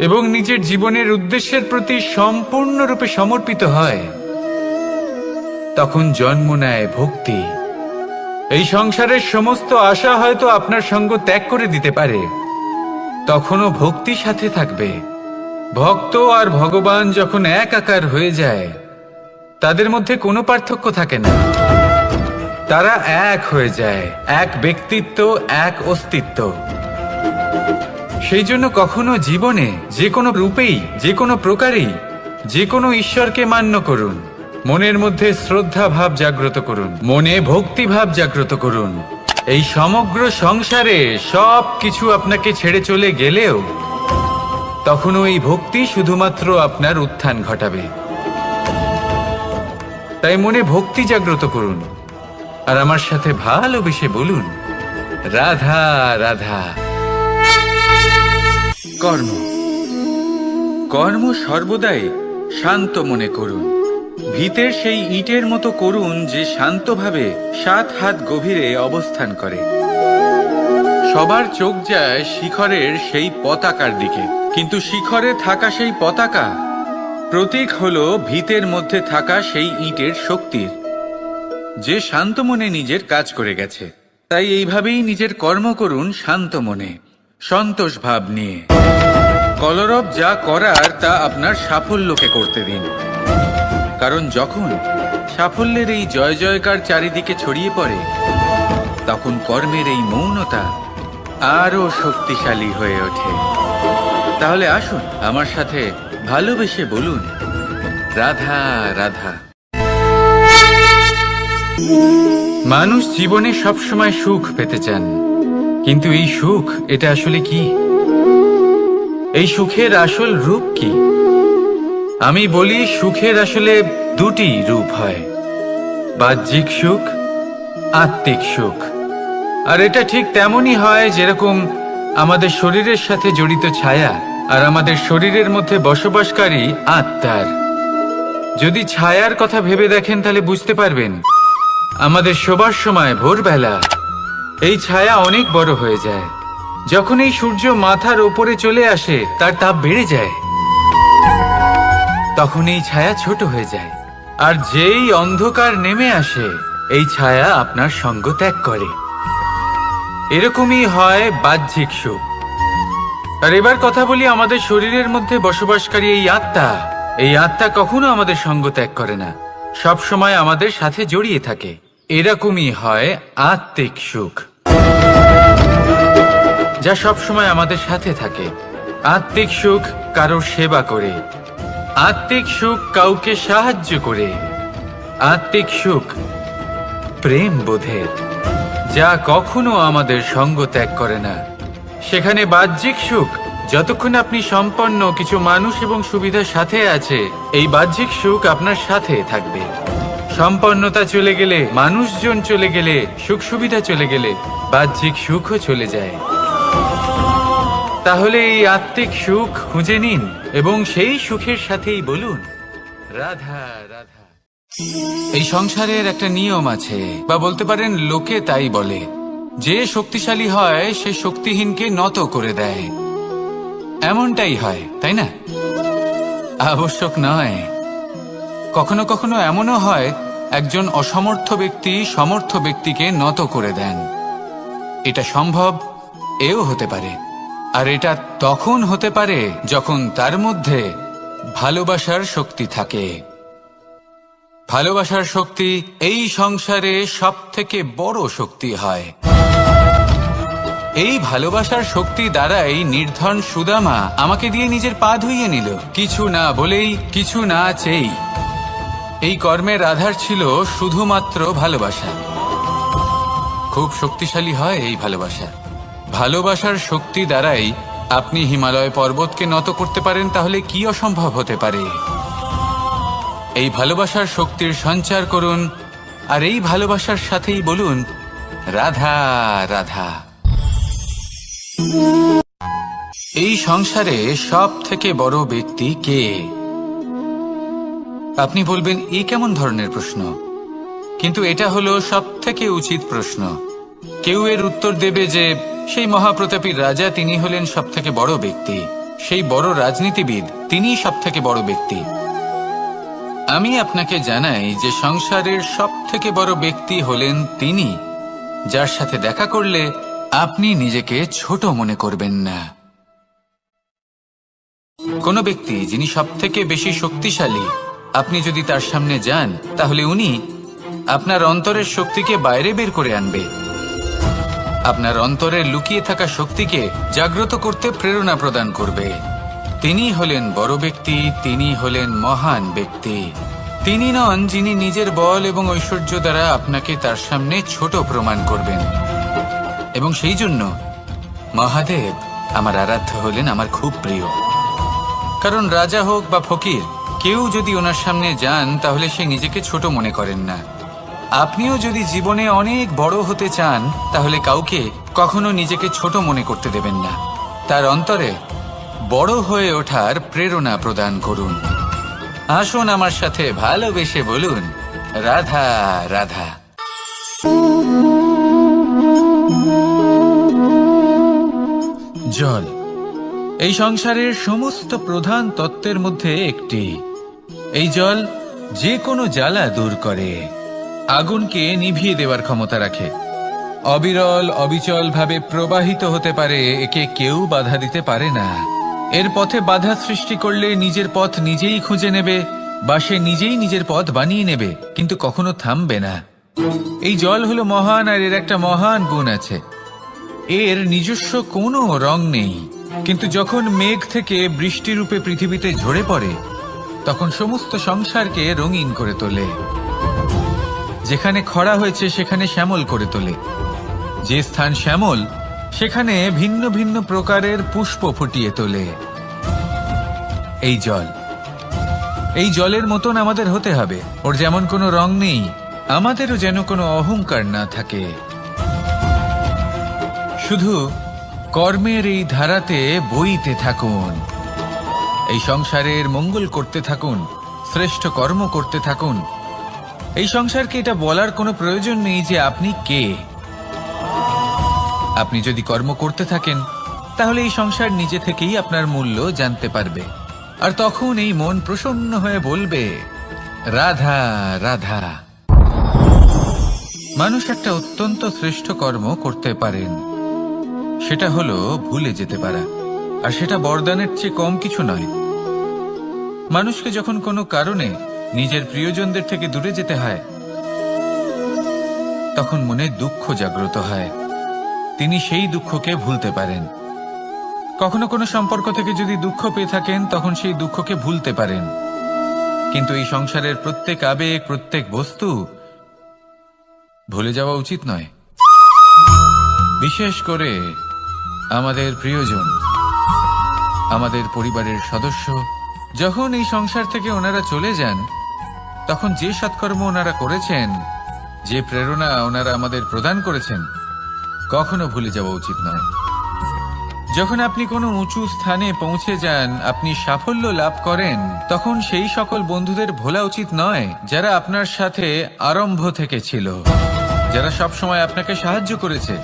এবং নিজের জীবনের উদ্দেশ্যের প্রতি সম্পূর্ণরূপে সমর্পিত হয়, তখন জন্ম নেয় ভক্তি। এই সংসারের সমস্ত আশা হয়তো আপনার সঙ্গ ত্যাগ করে দিতে পারে, তখনও ভক্তি সাথে থাকবে। ভক্ত আর ভগবান যখন একাকার হয়ে যায়, তাদের মধ্যে কোনো পার্থক্য থাকে না। তারা এক হয়ে যায়, এক ব্যক্তিত্ব, এক অস্তিত্ব। সেই জন্য কখনো জীবনে যে কোনো রূপেই, যে কোনো প্রকারেই, যে কোনো ঈশ্বরকে মান্য করুন। মনের মধ্যে শ্রদ্ধা ভাব জাগ্রত করুন, মনে ভক্তি ভাব জাগ্রত করুন। এই সমগ্র সংসারে সব কিছু আপনাকে ছেড়ে চলে গেলেও তখনও এই ভক্তি শুধুমাত্র আপনার উত্থান ঘটাবে। তাই মনে ভক্তি জাগ্রত করুন, আর আমার সাথে ভালোবেসে বলুন, রাধা রাধা। কর্ম, কর্ম সর্বদাই শান্ত মনে করুন। ভিতের সেই ইটের মতো করুন যে শান্তভাবে 7 হাত গভীরে অবস্থান করে। সবার চোখ যায় শিখরের সেই পতাকার দিকে, কিন্তু শিখরে থাকা সেই পতাকা প্রতীক হলো ভিতের মধ্যে থাকা সেই ইটের শক্তির, যে শান্ত মনে নিজের কাজ করে গেছে। তাই এইভাবেই নিজের কর্ম করুন শান্ত মনে, সন্তোষ ভাব নিয়ে। কলরব যা করার তা আপনার সাফল্যকে করতে দিন, কারণ যখন সাফল্যের এই জয় জয়কার চারিদিকে ছড়িয়ে পড়ে, তখন কর্মের এই মৌনতা আরো শক্তিশালী হয়ে ওঠে। তাহলে আসুন আমার সাথে ভালোবেসে বলুন, রাধা রাধা। মানুষ জীবনে সবসময় সুখ পেতে চান, কিন্তু এই সুখ এটা আসলে কি? এই সুখের আসল রূপ কি? আমি বলি, সুখের আসলে দুটি রূপ হয়, বাহ্যিক সুখ, আত্মিক সুখ। আর এটা ঠিক তেমনই হয় যেরকম আমাদের শরীরের সাথে জড়িত ছায়া আর আমাদের শরীরের মধ্যে বসবাসকারী আত্মার। যদি ছায়ার কথা ভেবে দেখেন তাহলে বুঝতে পারবেন, আমাদের শোবার সময় ভোরবেলা এই ছায়া অনেক বড় হয়ে যায়। যখন এই সূর্য মাথার ওপরে চলে আসে, তার তাপ বেড়ে যায়, তখন এই ছায়া ছোট হয়ে যায়। আর যেই অন্ধকার নেমে আসে, এই ছায়া আপনার সঙ্গ ত্যাগ করে। এরকমই হয় বাহ্যিক সুখ। আর এবার কথা বলি আমাদের শরীরের মধ্যে বসবাসকারী এই আত্মা। এই আত্মা কখনো আমাদের সঙ্গ ত্যাগ করে না, সব সময় আমাদের সাথে জড়িয়ে থাকে। এরকমই হয় আত্মিক সুখ, যা সব সময় আমাদের সাথে থাকে। আত্মিক সুখ কারোর সেবা করে, আত্মিক সুখ কাউকে সাহায্য করে, আত্মিক সুখ প্রেম বোধের, যা কখনো আমাদের সঙ্গ ত্যাগ করে না। সেখানে বাহ্যিক সুখ, যতক্ষণ আপনি সম্পন্ন কিছু মানুষ এবং সুবিধার সাথে আছে, এই বাহ্যিক সুখ আপনার সাথে থাকবে। সম্পন্নতা চলে গেলে, মানুষজন চলে গেলে, সুখ সুবিধা চলে গেলে, বাহ্যিক সুখও চলে যায়। তাহলে এই আত্মিক সুখ খুঁজে নিন এবং সেই সুখের সাথেই বলুন, রাধা রাধা। এই সংসারের একটা নিয়ম আছে, বা বলতে পারেন লোকে তাই বলে, যে শক্তিশালী হয় সে শক্তিহীনকে নত করে দেয়। এমনটাই হয়, তাই না? আবশ্যক নয়, কখনো কখনো এমনও হয় একজন অসমর্থ ব্যক্তি সমর্থ ব্যক্তিকে নত করে দেন। এটা সম্ভব, এও হতে পারে। আর এটা তখন হতে পারে যখন তার মধ্যে ভালোবাসার শক্তি থাকে। ভালোবাসার শক্তি এই সংসারে সবথেকে বড় শক্তি হয়। এই ভালোবাসার শক্তি দ্বারাই নির্ধন সুদামা আমাকে দিয়ে নিজের পা ধুইয়ে নিল, কিছু না বলেই, কিছু না চেয়েই। এই কর্মের আধার ছিল শুধুমাত্র ভালোবাসা। খুব শক্তিশালী হয় এই ভালোবাসা। ভালোবাসার শক্তি দ্বারাই আপনি হিমালয় পর্বতকে নত করতে পারেন, তাহলে কি অসম্ভব হতে পারে? এই ভালোবাসার শক্তির সঞ্চার করুন, আর এই ভালোবাসার সাথেই বলুন, রাধা রাধা। এই সংসারে সব থেকে বড় ব্যক্তি কে? আপনি বলবেন, এ কেমন ধরনের প্রশ্ন? কিন্তু এটা হলো সব থেকে উচিত প্রশ্ন। কেউ এর উত্তর দেবে যে সেই মহাপ্রতাপী রাজা, তিনি হলেন সব থেকে বড় ব্যক্তি, সেই বড় রাজনীতিবিদ, তিনিই সব থেকে বড় ব্যক্তি। আমি আপনাকে জানাই যে সংসারের সব থেকে বড় ব্যক্তি হলেন তিনি, যার সাথে দেখা করলে আপনি নিজেকে ছোট মনে করবেন না। কোন ব্যক্তি যিনি সব থেকে বেশি শক্তিশালী, আপনি যদি তার সামনে যান, তাহলে উনি আপনার অন্তরের শক্তিকে বাইরে বের করে আনবে, আপনার অন্তরের লুকিয়ে থাকা শক্তিকে জাগ্রত করতে প্রেরণা প্রদান করবে। তিনি হলেন বড় ব্যক্তি, তিনি হলেন মহান ব্যক্তি। তিনি নন যিনি নিজের বল এবং ঐশ্বর্য দ্বারা আপনাকে তার সামনে ছোট প্রমাণ করবেন। এবং সেই জন্য মহাদেব আমার আরাধ্য হলেন আমার খুব প্রিয়। কারণ রাজা হোক বা ফকির, কেউ যদি ওনার সামনে যান তাহলে সে নিজেকে ছোট মনে করেন না। আপনিও যদি জীবনে অনেক বড় হতে চান, তাহলে কাউকে কখনো নিজেকে ছোট মনে করতে দেবেন না। তার অন্তরে বড় হয়ে ওঠার প্রেরণা প্রদান করুন। আসুন আমার সাথে ভালোবেসে বলুন, রাধা রাধা। জল এই সংসারের সমস্ত প্রধান তত্ত্বের মধ্যে একটি। এই জল যে কোনো জ্বালা দূর করে, আগুনকে নিভিয়ে দেওয়ার ক্ষমতা রাখে, অবিরল অবিচল ভাবে প্রবাহিত হতে পারে, একে কেউ বাধা দিতে পারে না। এর পথে বাধা সৃষ্টি করলে নিজের পথ নিজেই খুঁজে নেবে বা সে নিজেই নিজের পথ বানিয়ে নেবে, কিন্তু কখনো থামবে না। এই জল হলো মহান, আর এর একটা মহান গুণ আছে, এর নিজস্ব কোনো রং নেই। কিন্তু যখন মেঘ থেকে বৃষ্টি রূপে পৃথিবীতে ঝরে পড়ে, তখন সমস্ত সংসারকে রঙিন করে তোলে। যেখানে খরা হয়েছে সেখানে শ্যামল করে তোলে, যে স্থান শ্যামল সেখানে ভিন্ন ভিন্ন প্রকারের পুষ্প ফুটিয়ে তোলে। এই জলের মতন আমাদের হতে হবে। ওর যেমন কোনো রং নেই, আমাদেরও যেন কোনো অহংকার না থাকে। শুধু কর্মের এই ধারাতে বইতে থাকুন, এই সংসারের মঙ্গল করতে থাকুন, শ্রেষ্ঠ কর্ম করতে থাকুন। এই সংসারকে এটা বলার কোনো প্রয়োজন নেই যে আপনি কে। আপনি যদি কর্ম করতে থাকেন, তাহলে এই সংসার নিজে থেকেই আপনার মূল্য জানতে পারবে, আর তখন এই মন প্রসন্ন হয়ে বলবে, রাধা রাধা। মানুষ একটা অত্যন্ত শ্রেষ্ঠ কর্ম করতে পারেন, সেটা হলো ভুলে যেতে পারা, আর সেটা বরদানের চেয়ে কম কিছু নয়। মানুষকে যখন কোনো কারণে নিজের প্রিয়জনদের থেকে দূরে যেতে হয়, তখন মনে দুঃখ জাগ্রত হয়, তিনি সেই দুঃখকে ভুলতে পারেন। কখনো কোনো সম্পর্ক থেকে যদি দুঃখ পেয়ে থাকেন, তখন সেই দুঃখকে ভুলতে পারেন। কিন্তু এই সংসারের প্রত্যেক আবেগ, প্রত্যেক বস্তু ভুলে যাওয়া উচিত নয়। বিশেষ করে আমাদের প্রিয়জন, আমাদের পরিবারের সদস্য, যখন এই সংসার থেকে ওনারা চলে যান, তখন যে সৎকর্ম ওনারা করেছেন, যে প্রেরণা ওনারা আমাদের প্রদান করেছেন, কখনো ভুলে যাওয়া উচিত নয়। যখন আপনি কোনো উঁচু স্থানে পৌঁছে যান, আপনি সাফল্য লাভ করেন, তখন সেই সকল বন্ধুদের ভোলা উচিত নয় যারা আপনার সাথে আরম্ভ থেকে ছিল, যারা সব সময় আপনাকে সাহায্য করেছে।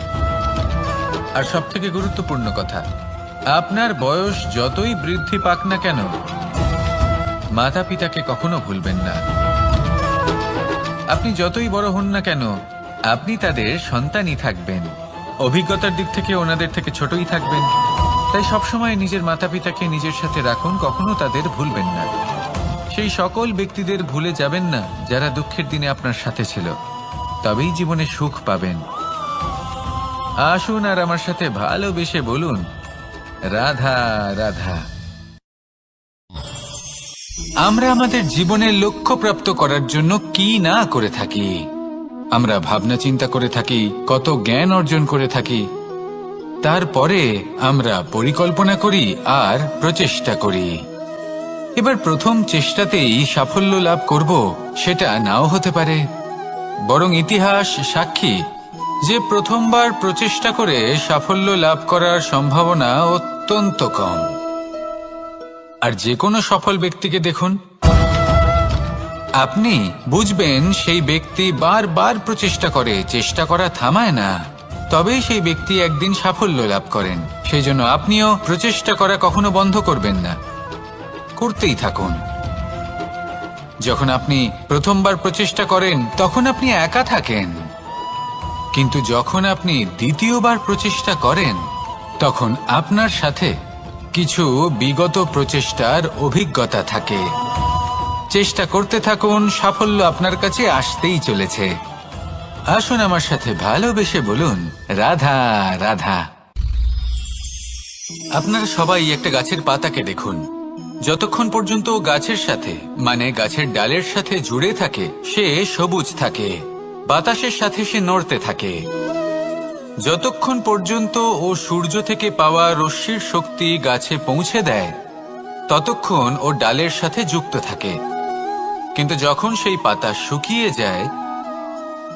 আর সবথেকে গুরুত্বপূর্ণ কথা, আপনার বয়স যতই বৃদ্ধি পাক না কেন, মাতা পিতাকে কখনো ভুলবেন না। আপনি যতই বড় হন না কেন, আপনি তাদের সন্তানই থাকবেন, অভিজ্ঞতার দিক থেকে ওনাদের থেকে ছোটই থাকবেন। তাই সবসময় নিজের মাতা পিতাকে নিজের সাথে রাখুন, কখনো তাদের ভুলবেন না। সেই সকল ব্যক্তিদের ভুলে যাবেন না যারা দুঃখের দিনে আপনার সাথে ছিল, তবেই জীবনে সুখ পাবেন। আসুন আর আমার সাথে ভালোবেসে বলুন, রাধা রাধা। আমরা আমাদের জীবনের লক্ষ্য প্রাপ্ত করার জন্য কি না করে থাকি। আমরা ভাবনা চিন্তা করে থাকি, কত জ্ঞান অর্জন করে থাকি, তারপরে আমরা পরিকল্পনা করি আর প্রচেষ্টা করি। এবার প্রথম চেষ্টাতেই সাফল্য লাভ করব সেটা নাও হতে পারে, বরং ইতিহাস সাক্ষী যে প্রথমবার প্রচেষ্টা করে সাফল্য লাভ করার সম্ভাবনা অত্যন্ত কম। আর যে কোনো সফল ব্যক্তিকে দেখুন, আপনি বুঝবেন সেই ব্যক্তি বারবার প্রচেষ্টা করে, চেষ্টা করা থামায় না, তবেই সেই ব্যক্তি একদিন সাফল্য লাভ করেন। সেই জন্য আপনিও প্রচেষ্টা করা কখনো বন্ধ করবেন না, করতেই থাকুন। যখন আপনি প্রথমবার প্রচেষ্টা করেন, তখন আপনি একা থাকেন, কিন্তু যখন আপনি দ্বিতীয়বার প্রচেষ্টা করেন, তখন আপনার সাথে কিছু বিগত প্রচেষ্টার অভিজ্ঞতা থাকে। চেষ্টা করতে থাকুন, সাফল্য আপনার কাছে আসতেই চলেছে। আসুন আমার সাথে ভালোবেসে বলুন, রাধা রাধা। আপনারা সবাই একটা গাছের পাতাকে দেখুন, যতক্ষণ পর্যন্ত গাছের সাথে, মানে গাছের ডালের সাথে জুড়ে থাকে, সে সবুজ থাকে, বাতাসের সাথে সে নড়তে থাকে। যতক্ষণ পর্যন্ত ও সূর্য থেকে পাওয়া রশ্মির শক্তি গাছে পৌঁছে দেয়, ততক্ষণ ও ডালের সাথে যুক্ত থাকে। কিন্তু যখন সেই পাতা শুকিয়ে যায়,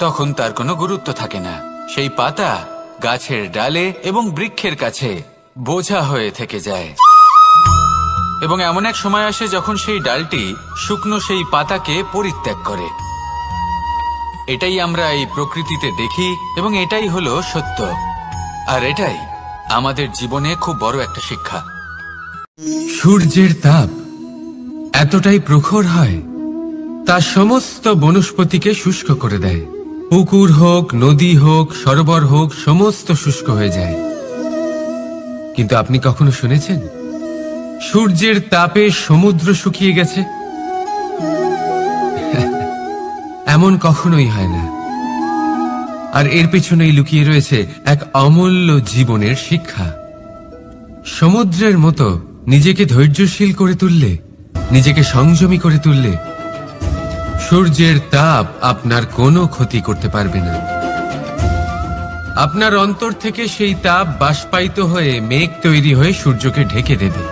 তখন তার কোনো গুরুত্ব থাকে না। সেই পাতা গাছের ডালে এবং বৃক্ষের কাছে বোঝা হয়ে থেকে যায়। এবং এমন এক সময় আসে যখন সেই ডালটি শুকনো সেই পাতাকে পরিত্যাগ করে। এটাই আমরা এই প্রকৃতিতে দেখি এবং এটাই হলো সত্য। আর এটাই আমাদের জীবনে খুব বড় একটা শিক্ষা। সূর্যের তাপ এতটাই প্রখর হয় তা সমস্ত বনস্পতিকে শুষ্ক করে দেয়। পুকুর হোক, নদী হোক, সরোবর হোক, সমস্ত শুষ্ক হয়ে যায়। কিন্তু আপনি কখনো শুনেছেন সূর্যের তাপে সমুদ্র শুকিয়ে গেছে? এমন কখনোই হয় না। আর এর পেছনেই লুকিয়ে রয়েছে এক অমূল্য জীবনের শিক্ষা। সমুদ্রের মতো নিজেকে ধৈর্যশীল করে তুললে, নিজেকে সংযমী করে তুললে সূর্যের তাপ আপনার কোনো ক্ষতি করতে পারবে না। আপনার অন্তর থেকে সেই তাপ বাষ্পায়িত হয়ে মেঘ তৈরি হয়ে সূর্যকে ঢেকে দেবে,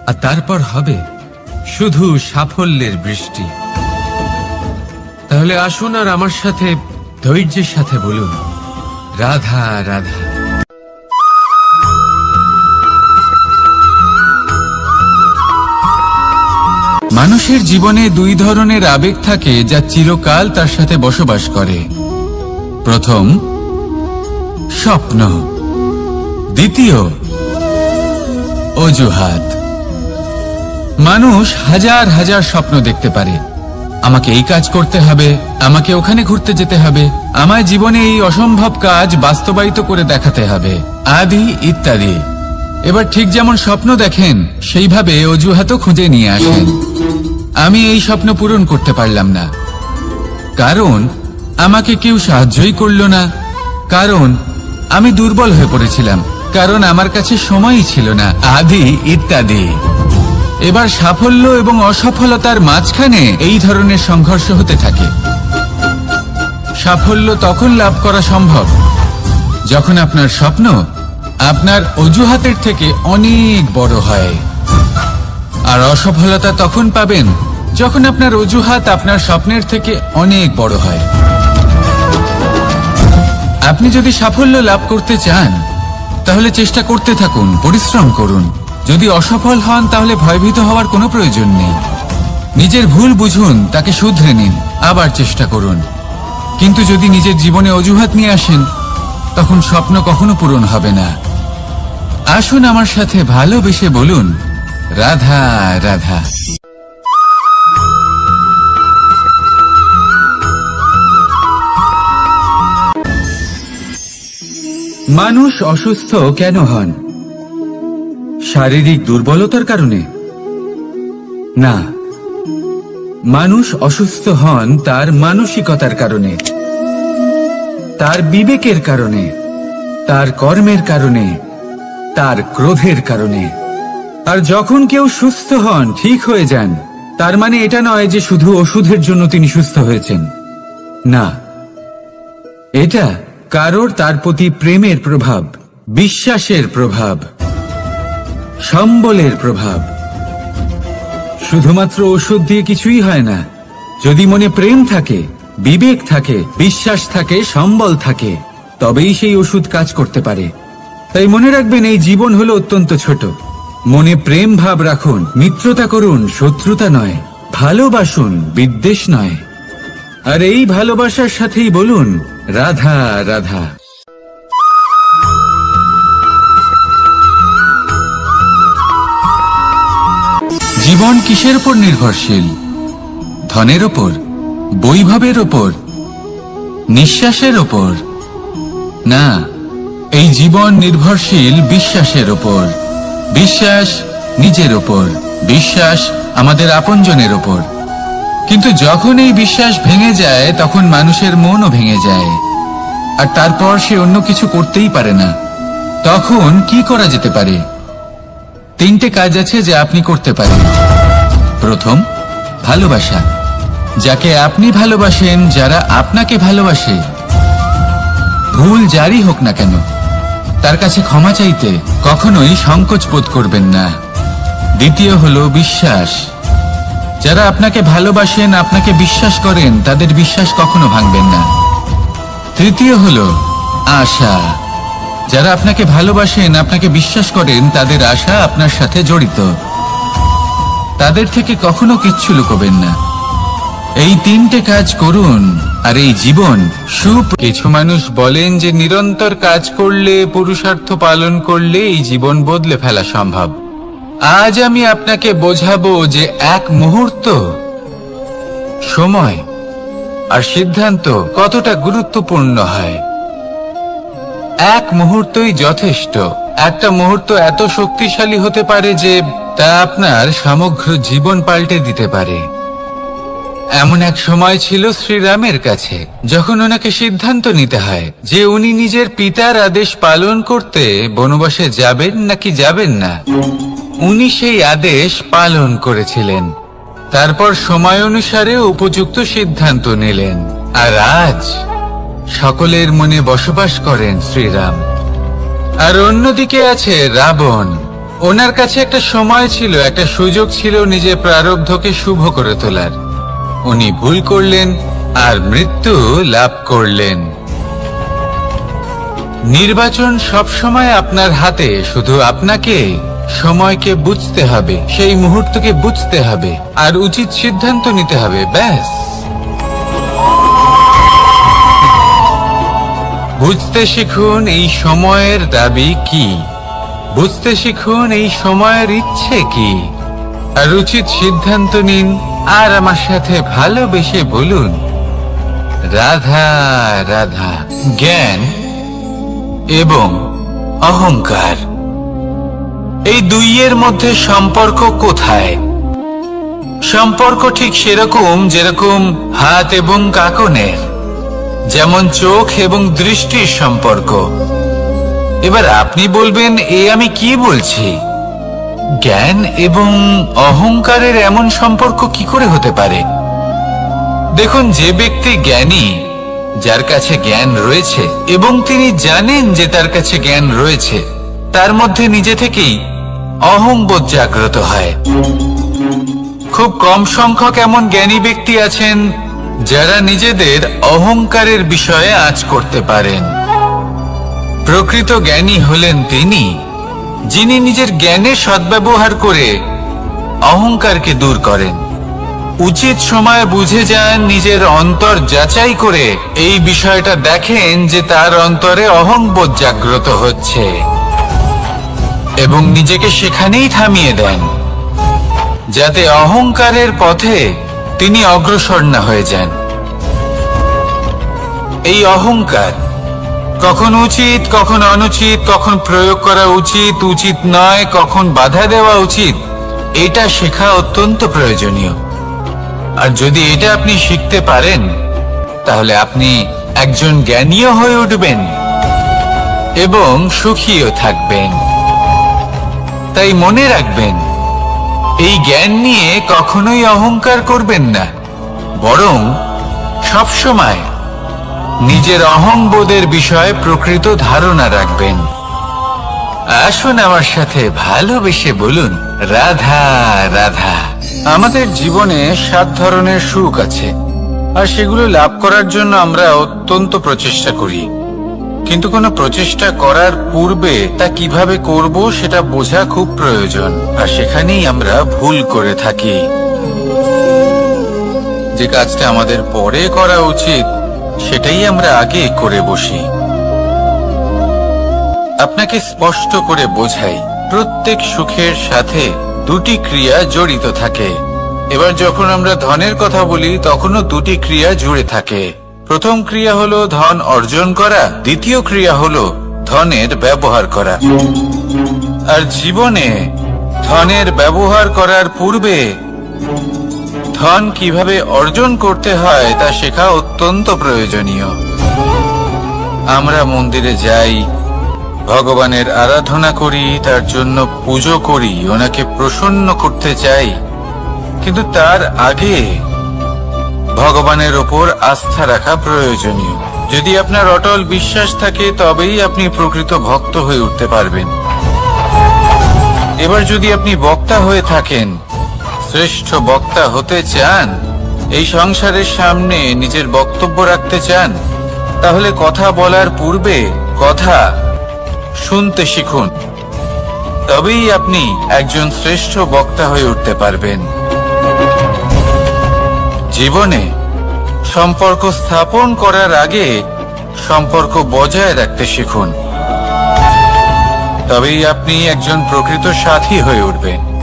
আর তারপর হবে শুধু সাফল্যের বৃষ্টি। তাহলে আসুন আর আমার সাথে ধৈর্যের সাথে বলুন, রাধা রাধা। মানুষের জীবনে দুই ধরনের আবেগ থাকে যা চিরকাল তার সাথে বসবাস করে। প্রথম, স্বপ্ন। দ্বিতীয়, অজুহাত। মানুষ হাজার হাজার স্বপ্ন দেখতে পারে। আমাকে এই কাজ করতে হবে, আমাকে ওখানে ঘুরতে যেতে হবে, আমার জীবনে এই অসম্ভব কাজ বাস্তবায়িত করে দেখাতে হবে, আদি ইত্যাদি। এবার ঠিক যেমন স্বপ্ন দেখেন সেইভাবে অজুহাতও খুঁজে নিয়ে আসেন। আমি এই স্বপ্ন পূরণ করতে পারলাম না, কারণ আমাকে কেউ সাহায্যই করল না, কারণ আমি দুর্বল হয়ে পড়েছিলাম, কারণ আমার কাছে সময়ই ছিল না, আদি ইত্যাদি। এবার সাফল্য এবং অসফলতার মাঝখানে এই ধরনের সংঘর্ষ হতে থাকে। সাফল্য তখন লাভ করা সম্ভব যখন আপনার স্বপ্ন আপনার অজুহাতের থেকে অনেক বড় হয়, আর অসফলতা তখন পাবেন যখন আপনার অজুহাত আপনার স্বপ্নের থেকে অনেক বড় হয়। আপনি যদি সাফল্য লাভ করতে চান তাহলে চেষ্টা করতে থাকুন, পরিশ্রম করুন। যদি অসফল হন তাহলে ভয়ভীত হওয়ার কোনো প্রয়োজন নেই। নিজের ভুল বুঝুন, তাকে শুধরে নিন, আবার চেষ্টা করুন। কিন্তু যদি নিজের জীবনে অজুহাত নিয়ে আসেন তখন স্বপ্ন কখনো পূরণ হবে না। আসুন আমার সাথে ভালোবেসে বলুন, রাধা রাধা। মানুষ অসুস্থ কেন হন? শারীরিক দুর্বলতার কারণে? না, মানুষ অসুস্থ হন তার মানসিকতার কারণে, তার বিবেকের কারণে, তার কর্মের কারণে, তার ক্রোধের কারণে। আর যখন কেউ সুস্থ হন, ঠিক হয়ে যান, তার মানে এটা নয় যে শুধু ওষুধের জন্য তিনি সুস্থ হয়েছেন। না, এটা কারোর তার প্রতি প্রেমের প্রভাব, বিশ্বাসের প্রভাব, সম্বলের প্রভাব। শুধুমাত্র ওষুধ দিয়ে কিছুই হয় না। যদি মনে প্রেম থাকে, বিবেক থাকে, বিশ্বাস থাকে, সম্বল থাকে, তবেই সেই ওষুধ কাজ করতে পারে। তাই মনে রাখবেন, এই জীবন হলো অত্যন্ত ছোট। মনে প্রেম ভাব রাখুন, মিত্রতা করুন, শত্রুতা নয়। ভালোবাসুন, বিদ্বেষ নয়। আর এই ভালোবাসার সাথেই বলুন, রাধা রাধা। জীবন কিসের উপর নির্ভরশীল? ধনের ওপর, বৈভবের ওপর, নিঃশ্বাসের ওপর? না, এই জীবন নির্ভরশীল বিশ্বাসের ওপর। বিশ্বাস নিজের ওপর, বিশ্বাস আমাদের আপনজনের ওপর। কিন্তু যখন এই বিশ্বাস ভেঙে যায় তখন মানুষের মনও ভেঙে যায়, আর তারপর সে অন্য কিছু করতেই পারে না। তখন কি করা যেতে পারে? 3টে কাজ আছে যা আপনি করতে পারেন। প্রথম, ভালোবাসা। যাকে আপনি ভালোবাসেন, যারা আপনাকে ভালোবাসে, ভুল যারই হোক না কেন, তার কাছে ক্ষমা চাইতে কখনোই সংকোচ বোধ করবেন না। দ্বিতীয় হলো বিশ্বাস। যারা আপনাকে ভালোবাসেন, আপনাকে বিশ্বাস করেন, তাদের বিশ্বাস কখনো ভাঙবেন না। তৃতীয় হলো আশা। যারা আপনাকে ভালোবাসেন, আপনাকে বিশ্বাস করেন, তাদের আশা আপনার সাথে জড়িত। তাদের থেকে কখনো কিচ্ছু লুকোবেন না। এই তিনটে কাজ করুন আর এই জীবন কিছু মানুষ বলেন যে নিরন্তর কাজ করলে, পুরুষার্থ পালন করলে এই জীবন বদলে ফেলা সম্ভব। আজ আমি আপনাকে বোঝাবো যে এক মুহূর্ত, সময় আর সিদ্ধান্ত কতটা গুরুত্বপূর্ণ হয়। এক মুহূর্তই যথেষ্ট। একটা মুহূর্ত এত শক্তিশালী হতে পারে যে তা আপনার সমগ্র জীবন পাল্টে দিতে পারে। এমন এক সময় ছিল শ্রীরামের কাছে, যখন ওনাকে সিদ্ধান্ত নিতে হয় যে উনি নিজের পিতার আদেশ পালন করতে বনবাসে যাবেন নাকি যাবেন না। উনি সেই আদেশ পালন করেছিলেন। তারপর সময় অনুসারে উপযুক্ত সিদ্ধান্ত নিলেন। আর আজ সকলের মনে বসবাস করেন শ্রীরাম। আর অন্যদিকে আছে রাবণ। ওনার কাছে একটা সময় ছিল, একটা সুযোগ ছিল নিজের প্রারব্ধকে শুভ করে তোলার। উনি ভুল করলেন আর মৃত্যু লাভ করলেন। নির্বাচন সবসময় আপনার হাতে, শুধু আপনাকে সময়কে বুঝতে হবে, সেই মুহূর্তকে বুঝতে হবে আর উচিত সিদ্ধান্ত নিতে হবে, ব্যাস। বুঝতে শিখুন এই সময়ের দাবি কি, বুঝতে শিখুন এই সময়ের ইচ্ছে কি, আর উচিত সিদ্ধান্ত নিন। আর আমার সাথে ভালোবেসে বলুন, রাধা রাধা। জ্ঞান এবং অহংকার, এই দুইয়ের মধ্যে সম্পর্ক কোথায়? সম্পর্ক ঠিক সেরকম যেরকম হাত এবং কাঁকনের, যেমন চোখ এবং দৃষ্টির সম্পর্ক। এবার আপনি বলবেন, এ আমি কি বলছি? জ্ঞান এবং অহংকারের এমন সম্পর্ক কি করে হতে পারে? দেখুন, যে ব্যক্তি জ্ঞানী, যার কাছে জ্ঞান রয়েছে এবং তিনি জানেন যে তার কাছে জ্ঞান রয়েছে, তার মধ্যে নিজে থেকেই অহংবোধ জাগ্রত হয়। খুব কম সংখ্যক এমন জ্ঞানী ব্যক্তি আছেন যারা নিজেদের অহংকারের বিষয়ে আঁচ করতে পারেন। প্রকৃত জ্ঞানী হলেন তিনি, যিনি নিজের জ্ঞানের সদ্ব্যবহার করে অহংকারকে দূর করেন। উচিত সময় বুঝে যান, নিজের অন্তর যাচাই করে এই বিষয়টা দেখেন যে তার অন্তরে অহংবোধ জাগ্রত হচ্ছে এবং নিজেকে সেখানেই থামিয়ে দেন, যাতে অহংকারের পথে তিনি অগ্রসর না হয়ে যান। এই অহংকার কখন উচিত, কখন অনুচিত, কখন প্রয়োগ করা উচিত, উচিত নয়, কখন বাধা দেওয়া উচিত, এটা শেখা অত্যন্ত প্রয়োজনীয়। আর যদি এটা আপনি শিখতে পারেন, তাহলে আপনি একজন জ্ঞানীও হয়ে উঠবেন এবং সুখীও থাকবেন। তাই মনে রাখবেন, এই জ্ঞান নিয়ে কখনোই অহংকার করবেন না, বরং সবসময় নিজের অহংবোধের বিষয়ে প্রকৃত ধারণা রাখবেন। আসুন আমার সাথে ভালোবেসে বলুন, রাধা রাধা। আমাদের জীবনে 7 ধরনের সুখ আছে, আর সেগুলো লাভ করার জন্য আমরা অত্যন্ত প্রচেষ্টা করি। কিন্তু কোনো প্রচেষ্টা করার পূর্বে তা কিভাবে করব সেটা বোঝা খুব প্রয়োজন, আর সেখানেই আমরা ভুল করে থাকি। যে কাজটা আমাদের পরে করা উচিত, সেটাই আমরা আগে করে বসি। আপনাকে স্পষ্ট করে বোঝাই, প্রত্যেক সুখের সাথে 2টি ক্রিয়া জড়িত থাকে। এবার যখন আমরা ধনের কথা বলি, তখনও 2টি ক্রিয়া জুড়ে থাকে। প্রথম ক্রিয়া হলো ধন অর্জন করা, দ্বিতীয় ক্রিয়া হলো ধনের ব্যবহার করা। আর জীবনে ধনের ব্যবহার করার পূর্বে ধন কিভাবে অর্জন করতে হয় তা শেখা অত্যন্ত প্রয়োজনীয়। আমরা মন্দিরে যাই, ভগবানের আরাধনা করি, তার জন্য পুজো করি, ওনাকে প্রসন্ন করতে চাই, কিন্তু তার আগে ভগবানের ওপর আস্থা রাখা প্রয়োজনীয়। যদি আপনার অটল বিশ্বাস থাকে, তবেই আপনি প্রকৃত ভক্ত হয়ে উঠতে পারবেন। এবার যদি আপনি বক্তা হয়ে থাকেন, শ্রেষ্ঠ বক্তা হতে চান, এই সংসারের সামনে নিজের বক্তব্য রাখতে চান, তাহলে কথা বলার পূর্বে কথা শুনতে শিখুন, তবেই আপনি একজন শ্রেষ্ঠ বক্তা হয়ে উঠতে পারবেন। জীবনে সম্পর্ক স্থাপন করার আগে সম্পর্ক বজায় রাখতে শিখুন, তবেই আপনি একজন প্রকৃত সাথী হয়ে উঠবেন।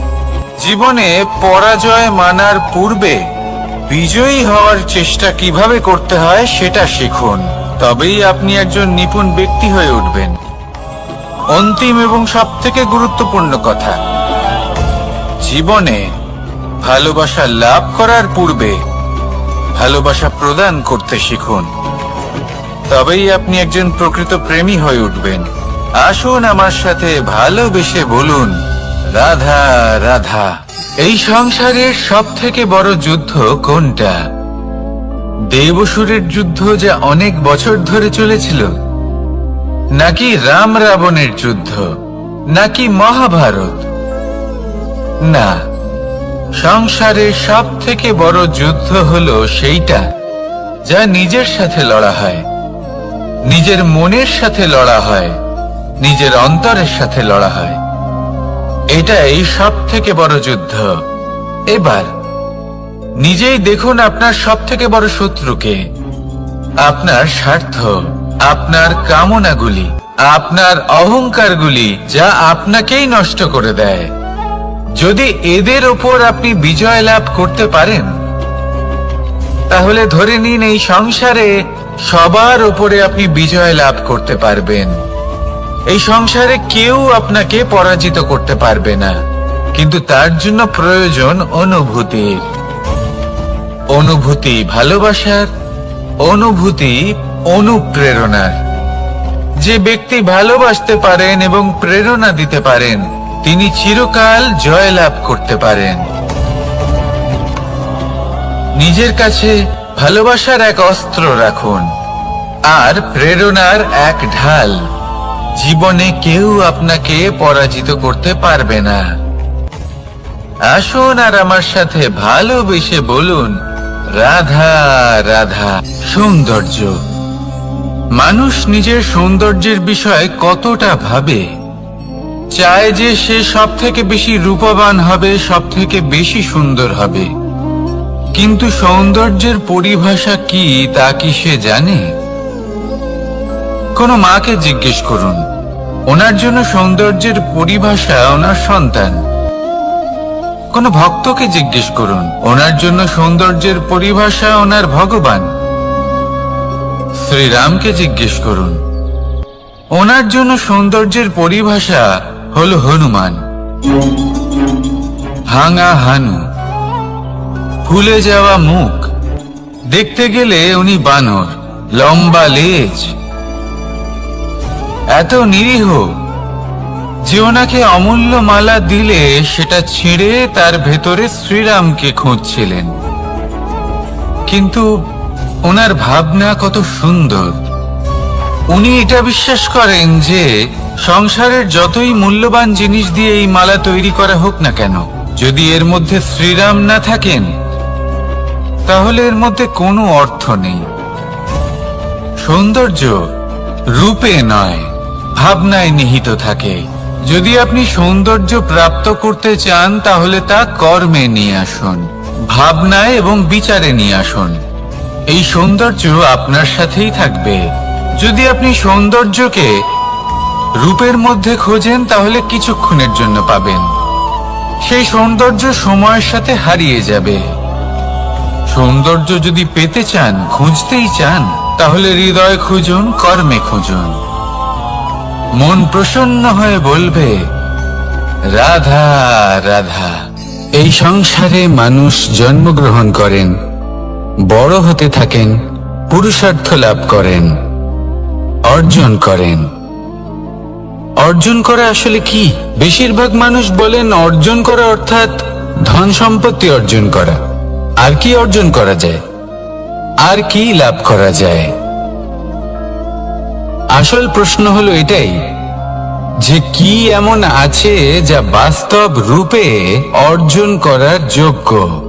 জীবনে পরাজয় মানার পূর্বে বিজয়ী হওয়ার চেষ্টা কিভাবে করতে হয় সেটা শিখুন, তবেই আপনি একজন নিপুণ ব্যক্তি হয়ে উঠবেন। অন্তিম এবং সবথেকে গুরুত্বপূর্ণ কথা, জীবনে ভালোবাসা লাভ করার পূর্বে ভালোবাসা প্রদান করতে শিখুন, তবেই আপনি একজন প্রকৃত প্রেমী হয়ে উঠবেন। আসুন আমার সাথে ভালোবেসে বলুন, রাধা রাধা। এই সংসারের সবথেকে বড় যুদ্ধ কোনটা? দেব-অসুরের যুদ্ধ যা অনেক বছর ধরে চলেছিল, নাকি রাম রাবণের যুদ্ধ, নাকি মহাভারত? না, সংসারের সবথেকে বড় যুদ্ধ হলো সেইটা যা নিজের সাথে লড়া হয়, নিজের মনের সাথে লড়া হয়, নিজের অন্তরের সাথে লড়া হয়। এটাই সবথেকে বড় যুদ্ধ। এবার নিজেই দেখুন আপনার সবথেকে বড় শত্রুকে। আপনার স্বার্থ, আপনার কামনাগুলি, আপনার অহংকারগুলি, যা আপনাকেই নষ্ট করে দেয়। যদি এদের ওপর আপনি বিজয় লাভ করতে পারেন, তাহলে ধরে নিন এই সংসারে সবার ওপরে আপনি বিজয় লাভ করতে পারবেন। এই সংসারে কেউ আপনাকে পরাজিত করতে পারবে না, কিন্তু তার জন্য প্রয়োজন অনুভূতির। অনুভূতি ভালোবাসার, অনুভূতি অনুপ্রেরণার। যে ব্যক্তি ভালোবাসতে পারেন এবং প্রেরণা দিতে পারেন, তিনি চিরকাল জয়লাভ করতে পারেন। নিজের কাছে ভালোবাসার এক অস্ত্র রাখুন আর প্রেরণার এক ঢাল। জীবনে কেউ আপনাকে পরাজিত করতে পারবে না। আসুন আর আমার সাথে ভালোবেসে বলুন, রাধা রাধা। সৌন্দর্য। মানুষ নিজের সৌন্দর্যের বিষয়ে কতটা ভাবে, চায় যে সে সব থেকে বেশি রূপবান হবে, সব থেকে বেশি সুন্দর হবে। কিন্তু সৌন্দর্যের পরিভাষা কি তা কি সে জানে? কোনো মাকে জিজ্ঞেস করুন, ওনার জন্য সৌন্দর্যের পরিভাষা ওনার সন্তান। কোনো ভক্তকে জিজ্ঞেস করুন, ওনার জন্য সৌন্দর্যের পরিভাষা ওনার ভগবান। শ্রীরামকে জিজ্ঞেস করুন, ওনার জন্য সৌন্দর্যের পরিভাষা হলো হনুমান। ভাঙা হানু, ফুলে যাওয়া মুখ, দেখতে গেলে উনি বানর, লম্বা লেজ, এত নিরীহ যে ওনাকে অমূল্য মালা দিলে সেটা ছিঁড়ে তার ভেতরে শ্রীরামকে খুঁজছিলেন। কিন্তু ওনার ভাবনা কত সুন্দর। উনি এটা বিশ্বাস করেন যে সংসারের যতই মূল্যবান জিনিস দিয়ে এই মালা তৈরি করা হোক না কেন, যদি এর মধ্যে শ্রীরাম না থাকেন, তাহলে এর মধ্যে কোনো অর্থ নেই। সৌন্দর্য রূপে নয়, ভাবনায় নিহিত থাকে। যদি আপনি সৌন্দর্য প্রাপ্ত করতে চান, তাহলে তা কর্মে নিয়ে আসুন, ভাবনায় এবং বিচারে নিয়ে আসুন। এই সৌন্দর্য আপনার সাথেই থাকবে। যদি আপনি সৌন্দর্যকে রূপের মধ্যে খোঁজেন, তাহলে কিছুক্ষণের জন্য পাবেন। সেই সৌন্দর্য সময়ের সাথে হারিয়ে যাবে। সৌন্দর্য যদি পেতে চান, খুঁজতেই চান, তাহলে হৃদয় খুঁজুন, কর্মে খুঁজুন। মন প্রসন্ন হয়ে বলবে, রাধা রাধা। এই সংসারে মানুষ জন্মগ্রহণ করেন, বড় হতে থাকেন, পুরুষার্থ লাভ করেন, অর্জন করেন। অর্জন করা আসলে কি? বেশিরভাগ মানুষ বলেন অর্জন করা অর্থাৎ ধন সম্পত্তি অর্জন করা। আর কি অর্জন করা যায়? আর কি লাভ করা যায়? আসল প্রশ্ন হলো এটাই যে কি এমন আছে যা বাস্তব রূপে অর্জন করার যোগ্য।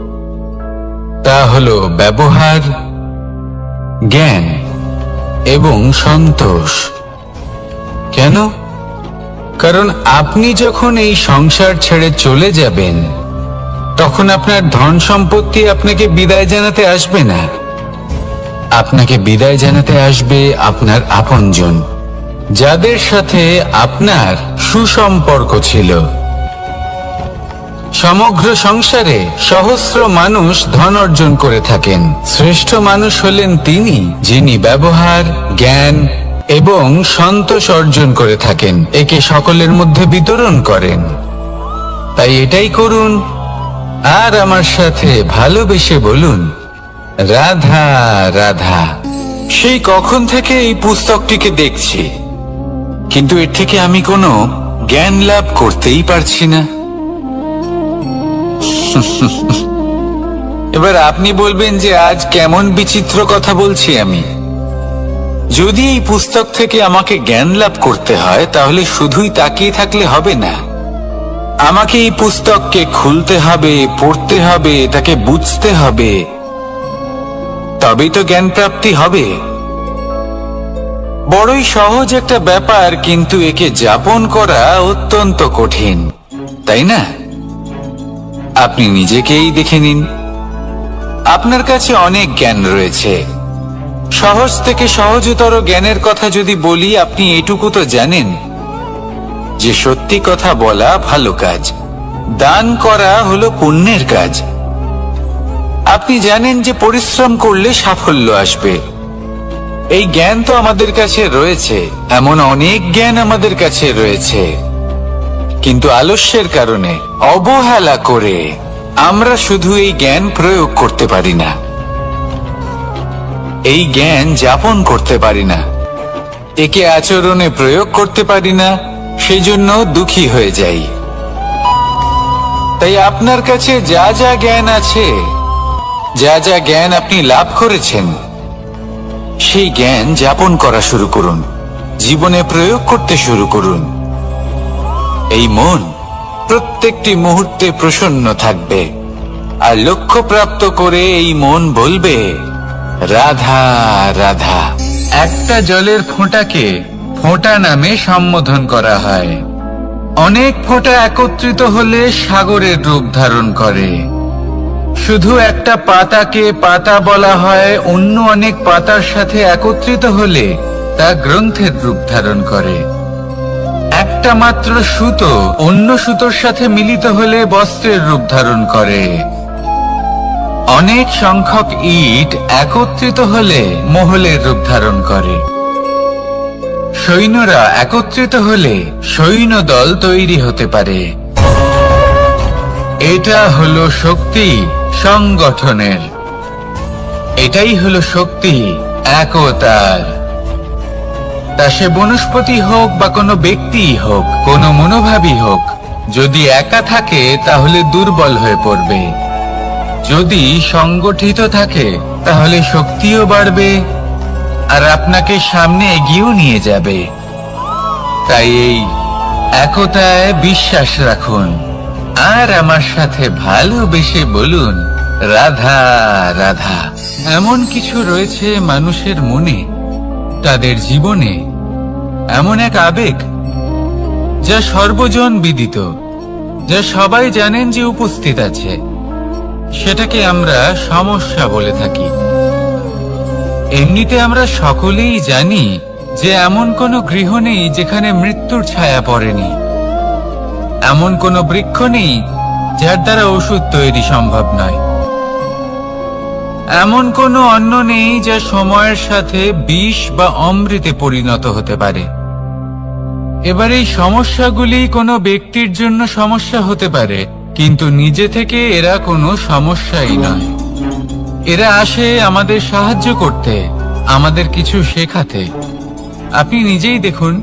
তা হলো ব্যবহার, জ্ঞান এবং সন্তোষ। কেন? কারণ আপনি যখন এই সংসার ছেড়ে চলে যাবেন, তখন আপনার ধন সম্পত্তি আপনাকে বিদায় জানাতে আসবে না। আপনাকে বিদায় জানাতে আসবে আপনার আপনজন, যাদের সাথে আপনার সুসম্পর্ক ছিল। সমগ্র সংসারে সহস্র মানুষ ধন অর্জন করে থাকেন। শ্রেষ্ঠ মানুষ হলেন তিনি, যিনি ব্যবহার, জ্ঞান এবং সন্তোষ অর্জন করে থাকেন, একে সকলের মধ্যে বিতরণ করেন। তাই এটাই করুন, আর আমার সাথে ভালোবেসে বলুন, রাধা রাধা। সেই কখন থেকে এই পুস্তকটিকে দেখছি, কিন্তু এর থেকে আমি কোনো জ্ঞান লাভ করতেই পারছি না। এবার আপনি বলবেন যে আজ কেমন বিচিত্র কথা বলছি আমি। যদি এই পুস্তক থেকে আমাকে জ্ঞান লাভ করতে হয়, তাহলে শুধুই তাকিয়ে থাকলে হবে না। আমাকে এই পুস্তককে খুলতে হবে, পড়তে হবে, তাকে বুঝতে হবে, তবেই তো জ্ঞান প্রাপ্তি হবে। বড়ই সহজ একটা ব্যাপার, কিন্তু একে যাপন করা অত্যন্ত কঠিন, তাই না? আপনি নিজেকেই দেখে নিন। আপনার কাছে অনেক জ্ঞান রয়েছে। সহজ থেকে সহজতর জ্ঞানের কথা যদি বলি, আপনি এটুকু তো জানেন যে সত্যি কথা বলা ভালো কাজ, দান করা হলো পুণ্যের কাজ। আপনি জানেন যে পরিশ্রম করলে সাফল্য আসবে। এই জ্ঞান তো আমাদের কাছে রয়েছে, এমন অনেক জ্ঞান আমাদের কাছে রয়েছে, কিন্তু আলস্যের কারণে, অবহেলা করে আমরা শুধু এই জ্ঞান প্রয়োগ করতে পারি না, এই জ্ঞান যাপন করতে পারি না, একে আচরণে প্রয়োগ করতে পারি না, সেই জন্য দুঃখী হয়ে যাই। তাই আপনার কাছে যা যা জ্ঞান আছে, যা যা জ্ঞান আপনি লাভ করেছেন, সেই জ্ঞান যাপন করা শুরু করুন, জীবনে প্রয়োগ করতে শুরু করুন। এই মন প্রত্যেকটি মুহূর্তে প্রসন্ন থাকবে, আর লক্ষ্য প্রাপ্ত করে এই মন বলবে, রাধা রাধা। একটা জলের ফোঁটাকে ফোঁটা নামে সম্বোধন করা হয়। অনেক ফোঁটা একত্রিত হলে সাগরের রূপ ধারণ করে। শুধু একটা পাতাকে পাতা বলা হয়, অন্য অনেক পাতার সাথে একত্রিত হলে তা গ্রন্থের রূপ ধারণ করে। একটা মাত্র সুতো অন্য সুতোর সাথে মিলিত হলে বস্ত্রের রূপ ধারণ করে। অনেক সংখ্যক ইট একত্রিত হলে মহলের রূপ ধারণ করে। সৈন্যরা একত্রিত হলে সৈন্যদল তৈরি হতে পারে। এটা হলো শক্তি সংগঠনের, এটাই হলো শক্তি একতার। তা সে বনস্পতি হোক বা কোনো ব্যক্তিই হোক, কোনো মনোভাবই হোক, যদি একা থাকে তাহলে দুর্বল হয়ে পড়বে। যদি সংগঠিত থাকে তাহলে শক্তিও বাড়বে, আর আপনাকে সামনে এগিয়েও নিয়ে যাবে। তাই এই একতায় বিশ্বাস রাখুন, আর আমার সাথে ভালোবেসে বলুন, রাধা রাধা। এমন কিছু রয়েছে মানুষের মনে, তাদের জীবনে এমন এক আবেগ যা সর্বজন বিদিত, যা সবাই জানেন যে উপস্থিত আছে। সেটাকে আমরা সমস্যা বলে থাকি। এমনিতে আমরা সকলেই জানি যে এমন কোনো গৃহ নেই যেখানে মৃত্যুর ছায়া পড়েনি, এমন কোনো বৃক্ষ নেই যার দ্বারা ওষুধ তৈরি সম্ভব নয়, এমন কোনো অন্ন নেই যা সময়ের সাথে বিষ বা অমৃতে পরিণত হতে পারে। এবার এই সমস্যাগুলি কোনো ব্যক্তির জন্য সমস্যা হতে পারে, কিন্তু নিজে থেকে এরা কোনো সমস্যাই নয়। এরা আসে আমাদের সাহায্য করতে, আমাদের কিছু শেখাতে। আপনি নিজেই দেখুন,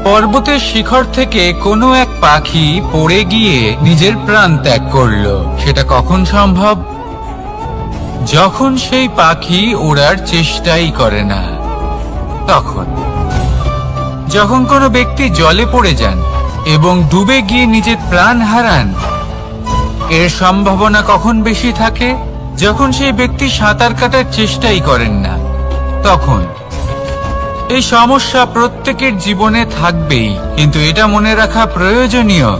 পর্বতের শিখর থেকে কোনো এক পাখি পড়ে গিয়ে নিজের প্রাণ ত্যাগ করলো। সেটা কখন সম্ভব? যখন সেই পাখি ওড়ার চেষ্টাই করে না। তখন যখন কোনো ব্যক্তি জলে পড়ে যান এবং ডুবে গিয়ে নিজের প্রাণ হারান, এর সম্ভাবনা কখন বেশি থাকে? যখন সেই ব্যক্তি সাঁতার কাটার চেষ্টাই করেন না। তখন এই সমস্যা প্রত্যেকের জীবনে থাকবেই, কিন্তু এটা মনে রাখা প্রয়োজনীয়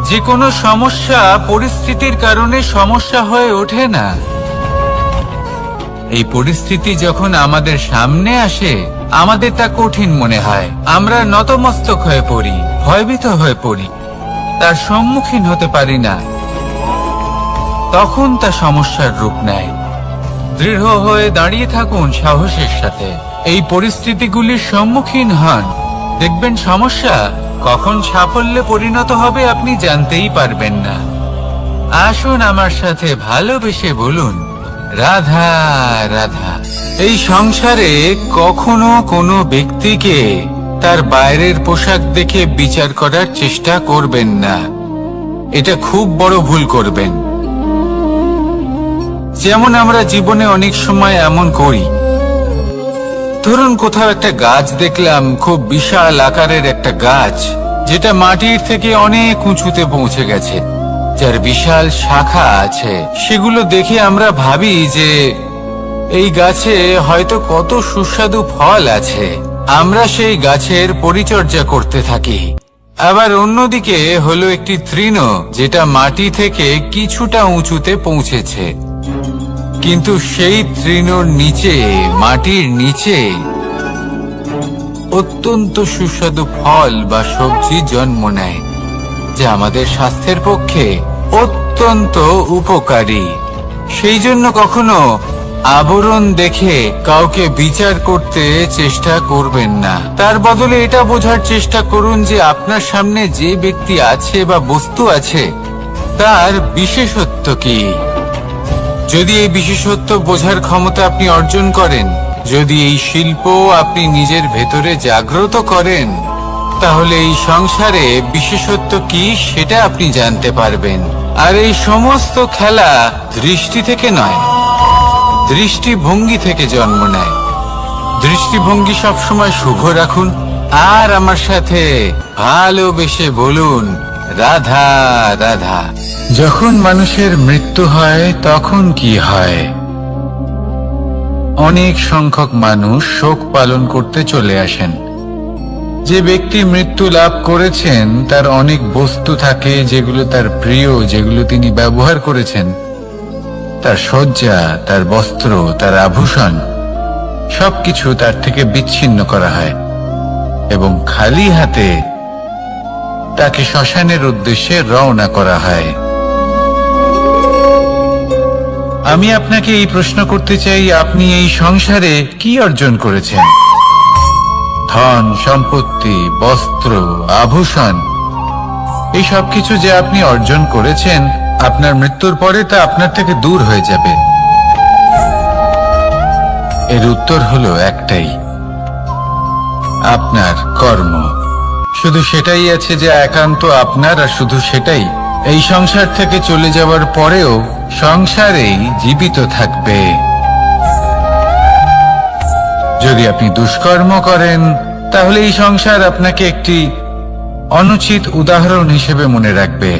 যে কোনো সমস্যা পরিস্থিতির কারণে সমস্যা হয়ে ওঠে না। এই পরিস্থিতি যখন আমাদের সামনে আসে, আমাদের তা কঠিন মনে হয়, আমরা নতমস্তক হয়ে পড়ি, ভয়ভীত হয়ে পড়ি, তার সম্মুখীন হতে পারি না। তখন তা সমস্যার রূপ নেয়। দৃঢ় হয়ে দাঁড়িয়ে থাকুন সাহসের সাথে, এই পরিস্থিতিগুলির সম্মুখীন হন, দেখবেন সমস্যা কখন সাফল্যে পরিণত হবে আপনি জানতেই পারবেন না। আসুন আমার সাথে ভালোবেসে বলুন, রাধা রাধা। এই সংসারে কখনো কোনো ব্যক্তিকে তার বাইরের পোশাক দেখে বিচার করার চেষ্টা করবেন না, এটা খুব বড় ভুল করবেন। যেমন আমরা জীবনে অনেক সময় এমন করি, ধরুন কোথাও একটা গাছ দেখলাম, খুব বিশাল আকারের একটা গাছ, যেটা মাটির থেকে অনেক উঁচুতে পৌঁছে গেছে, যার বিশাল শাখা আছে। সেগুলো দেখে আমরা ভাবি যে এই গাছে হয়তো কত সুস্বাদু ফল আছে, আমরা সেই গাছের পরিচর্যা করতে থাকি। আবার অন্যদিকে হলো একটি তৃণ, যেটা মাটি থেকে কিছুটা উঁচুতে পৌঁছেছে, কিন্তু সেই তৃণর নিচে, মাটির নিচে অত্যন্ত সুস্বাদু ফল বা সবজি জন্ম নেয়, যা আমাদের স্বাস্থ্যের পক্ষে অত্যন্ত উপকারী। সেই জন্য কখনো আবরণ দেখে কাউকে বিচার করতে চেষ্টা করবেন না, তার বদলে এটা বোঝার চেষ্টা করুন যে আপনার সামনে যে ব্যক্তি আছে বা বস্তু আছে তার বিশেষত্ব কি। যদি এই বিশেষত্ব বোঝার ক্ষমতা আপনি অর্জন করেন, যদি এই শিল্প আপনি নিজের ভেতরে জাগ্রত করেন, তাহলে এই সংসারে বিশেষত্ব কি সেটা আপনি জানতে পারবেন। আর এই সমস্ত খেলা দৃষ্টি থেকে নয়, দৃষ্টিভঙ্গি থেকে জন্ম নেয়। দৃষ্টিভঙ্গি সবসময় শুভ রাখুন, আর আমার সাথে ভালোবেসে বলুন, রাধা রাধা। যখন মানুষের মৃত্যু হয় তখন কি হয়? অনেক সংখ্যক মানুষ শোক পালন করতে চলে আসেন। যে ব্যক্তি মৃত্যু লাভ করেছেন তার অনেক বস্তু থাকে যেগুলো তার প্রিয়, যেগুলো তিনি ব্যবহার করেছেন, তার শয্যা, তার বস্ত্র, তার আভূষণ, সবকিছু তার থেকে বিচ্ছিন্ন করা হয় এবং খালি হাতে তাকে শ্মশানের উদ্দেশ্যে রওনা করা হয়। আমি আপনাকে এই প্রশ্ন করতে চাই, আপনি এই সংসারে কি অর্জন করেছেন? ধন সম্পত্তি, বস্ত্র, আভূষণ, এই সব কিছু যে আপনি অর্জন করেছেন, আপনার মৃত্যুর পরে তা আপনার থেকে দূর হয়ে যাবে। এর উত্তর হলো একটাই, আপনার কর্ম। শুধু সেটাই আছে যে একান্ত আপনার, আর শুধু সেটাই এই সংসার থেকে চলে যাওয়ার পরেও সংসারেই জীবিত থাকবে। যদি আপনি দুষ্কর্ম করেন, তাহলে এই সংসার আপনাকে একটি অনুচিত উদাহরণ হিসেবে মনে রাখবে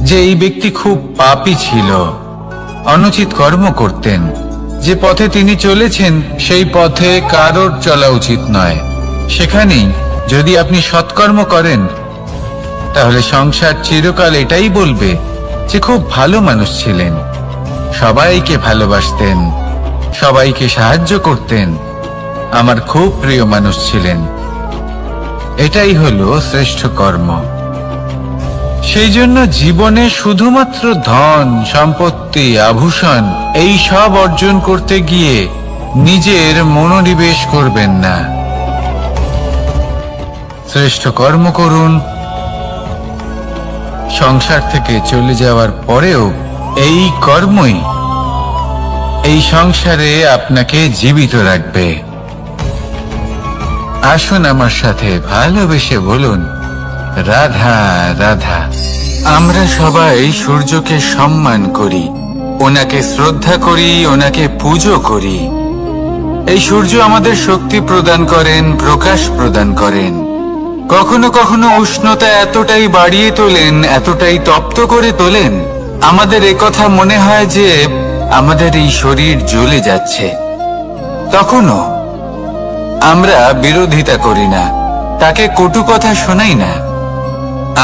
যে এই ব্যক্তি খুব পাপী ছিল, অনুচিত কর্ম করতেন। যে পথে তিনি চলেছেন সেই পথে কারোর চলা উচিত নয়। সেখানেই যদি আপনি সৎকর্ম করেন, তাহলে সংসার চিরকাল এটাই বলবে যে খুব ভালো মানুষ ছিলেন, সবাইকে ভালোবাসতেন, সবাইকে সাহায্য করতেন, আমার খুব প্রিয় মানুষ ছিলেন। এটাই হলো শ্রেষ্ঠ কর্ম। সেই জন্য জীবনে শুধুমাত্র ধন সম্পত্তি, আভূষণ, এই সব অর্জন করতে গিয়ে নিজের মনোনিবেশ করবেন না। শ্রেষ্ঠ কর্ম করুন। সংসার থেকে চলে যাওয়ার পরেও এই কর্মই এই সংসারে আপনাকে জীবিত রাখবে। আসুন আমার সাথে ভালোবেসে বলুন, রাধা রাধা। আমরা সবাই সূর্যকে সম্মান করি, ওনাকে শ্রদ্ধা করি, ওনাকে পুজো করি। এই সূর্য আমাদের শক্তি প্রদান করেন, প্রকাশ প্রদান করেন। কখনো কখনো উষ্ণতা এতটাই বাড়িয়ে তোলেন, এতটাই তপ্ত করে তোলেন, আমাদের একথা মনে হয় যে আমাদের এই শরীর জ্বলে যাচ্ছে। তখনও আমরা বিরোধিতা করি না, তাকে কটু কথা শোনাই না,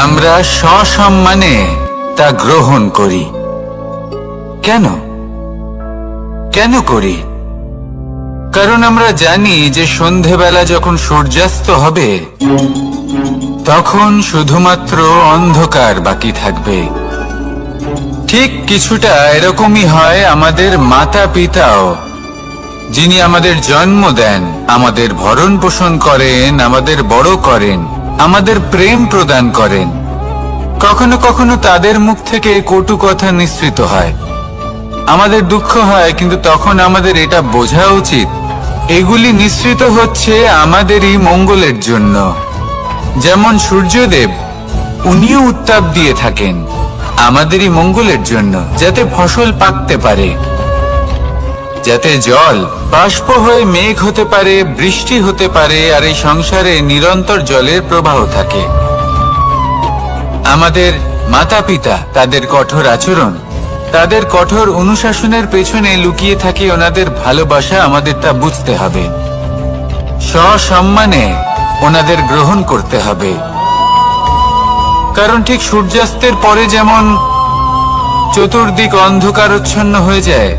আমরা সসম্মানে তা গ্রহণ করি। কেন কেন করি? কারণ আমরা জানি যে সন্ধেবেলা যখন সূর্যাস্ত হবে তখন শুধুমাত্র অন্ধকার বাকি থাকবে। ঠিক কিছুটা এরকমই হয় আমাদের মাতা পিতাও, যিনি আমাদের জন্ম দেন, আমাদের ভরণ পোষণ করেন, আমাদের বড় করেন, আমাদের প্রেম প্রদান করেন। কখনো কখনো তাদের মুখ থেকে কটু কথা নিঃসৃত হয়, আমাদের দুঃখ হয়, কিন্তু তখন আমাদের এটা বোঝা উচিত এগুলি নিঃসৃত হচ্ছে আমাদেরই মঙ্গলের জন্য। যেমন সূর্যদেব, উনিও উত্তাপ দিয়ে থাকেন আমাদেরই মঙ্গলের জন্য, যাতে ফসল পাকতে পারে, যাতে জল বাষ্প হয়ে মেঘ হতে পারে, বৃষ্টি হতে পারে, আর এই সংসারে নিরন্তর জলের প্রবাহ থাকে। আমাদের মাতা পিতা, তাদের কঠোর আচরণ, তাদের কঠোর অনুশাসনের পেছনে লুকিয়ে থাকে ওনাদের ভালোবাসা। আমাদের তা বুঝতে হবে, সসম্মানে ওনাদের গ্রহণ করতে হবে। কারণ ঠিক সূর্যাস্তের পরে যেমন চতুর্দিক অন্ধকারচ্ছন্ন হয়ে যায়,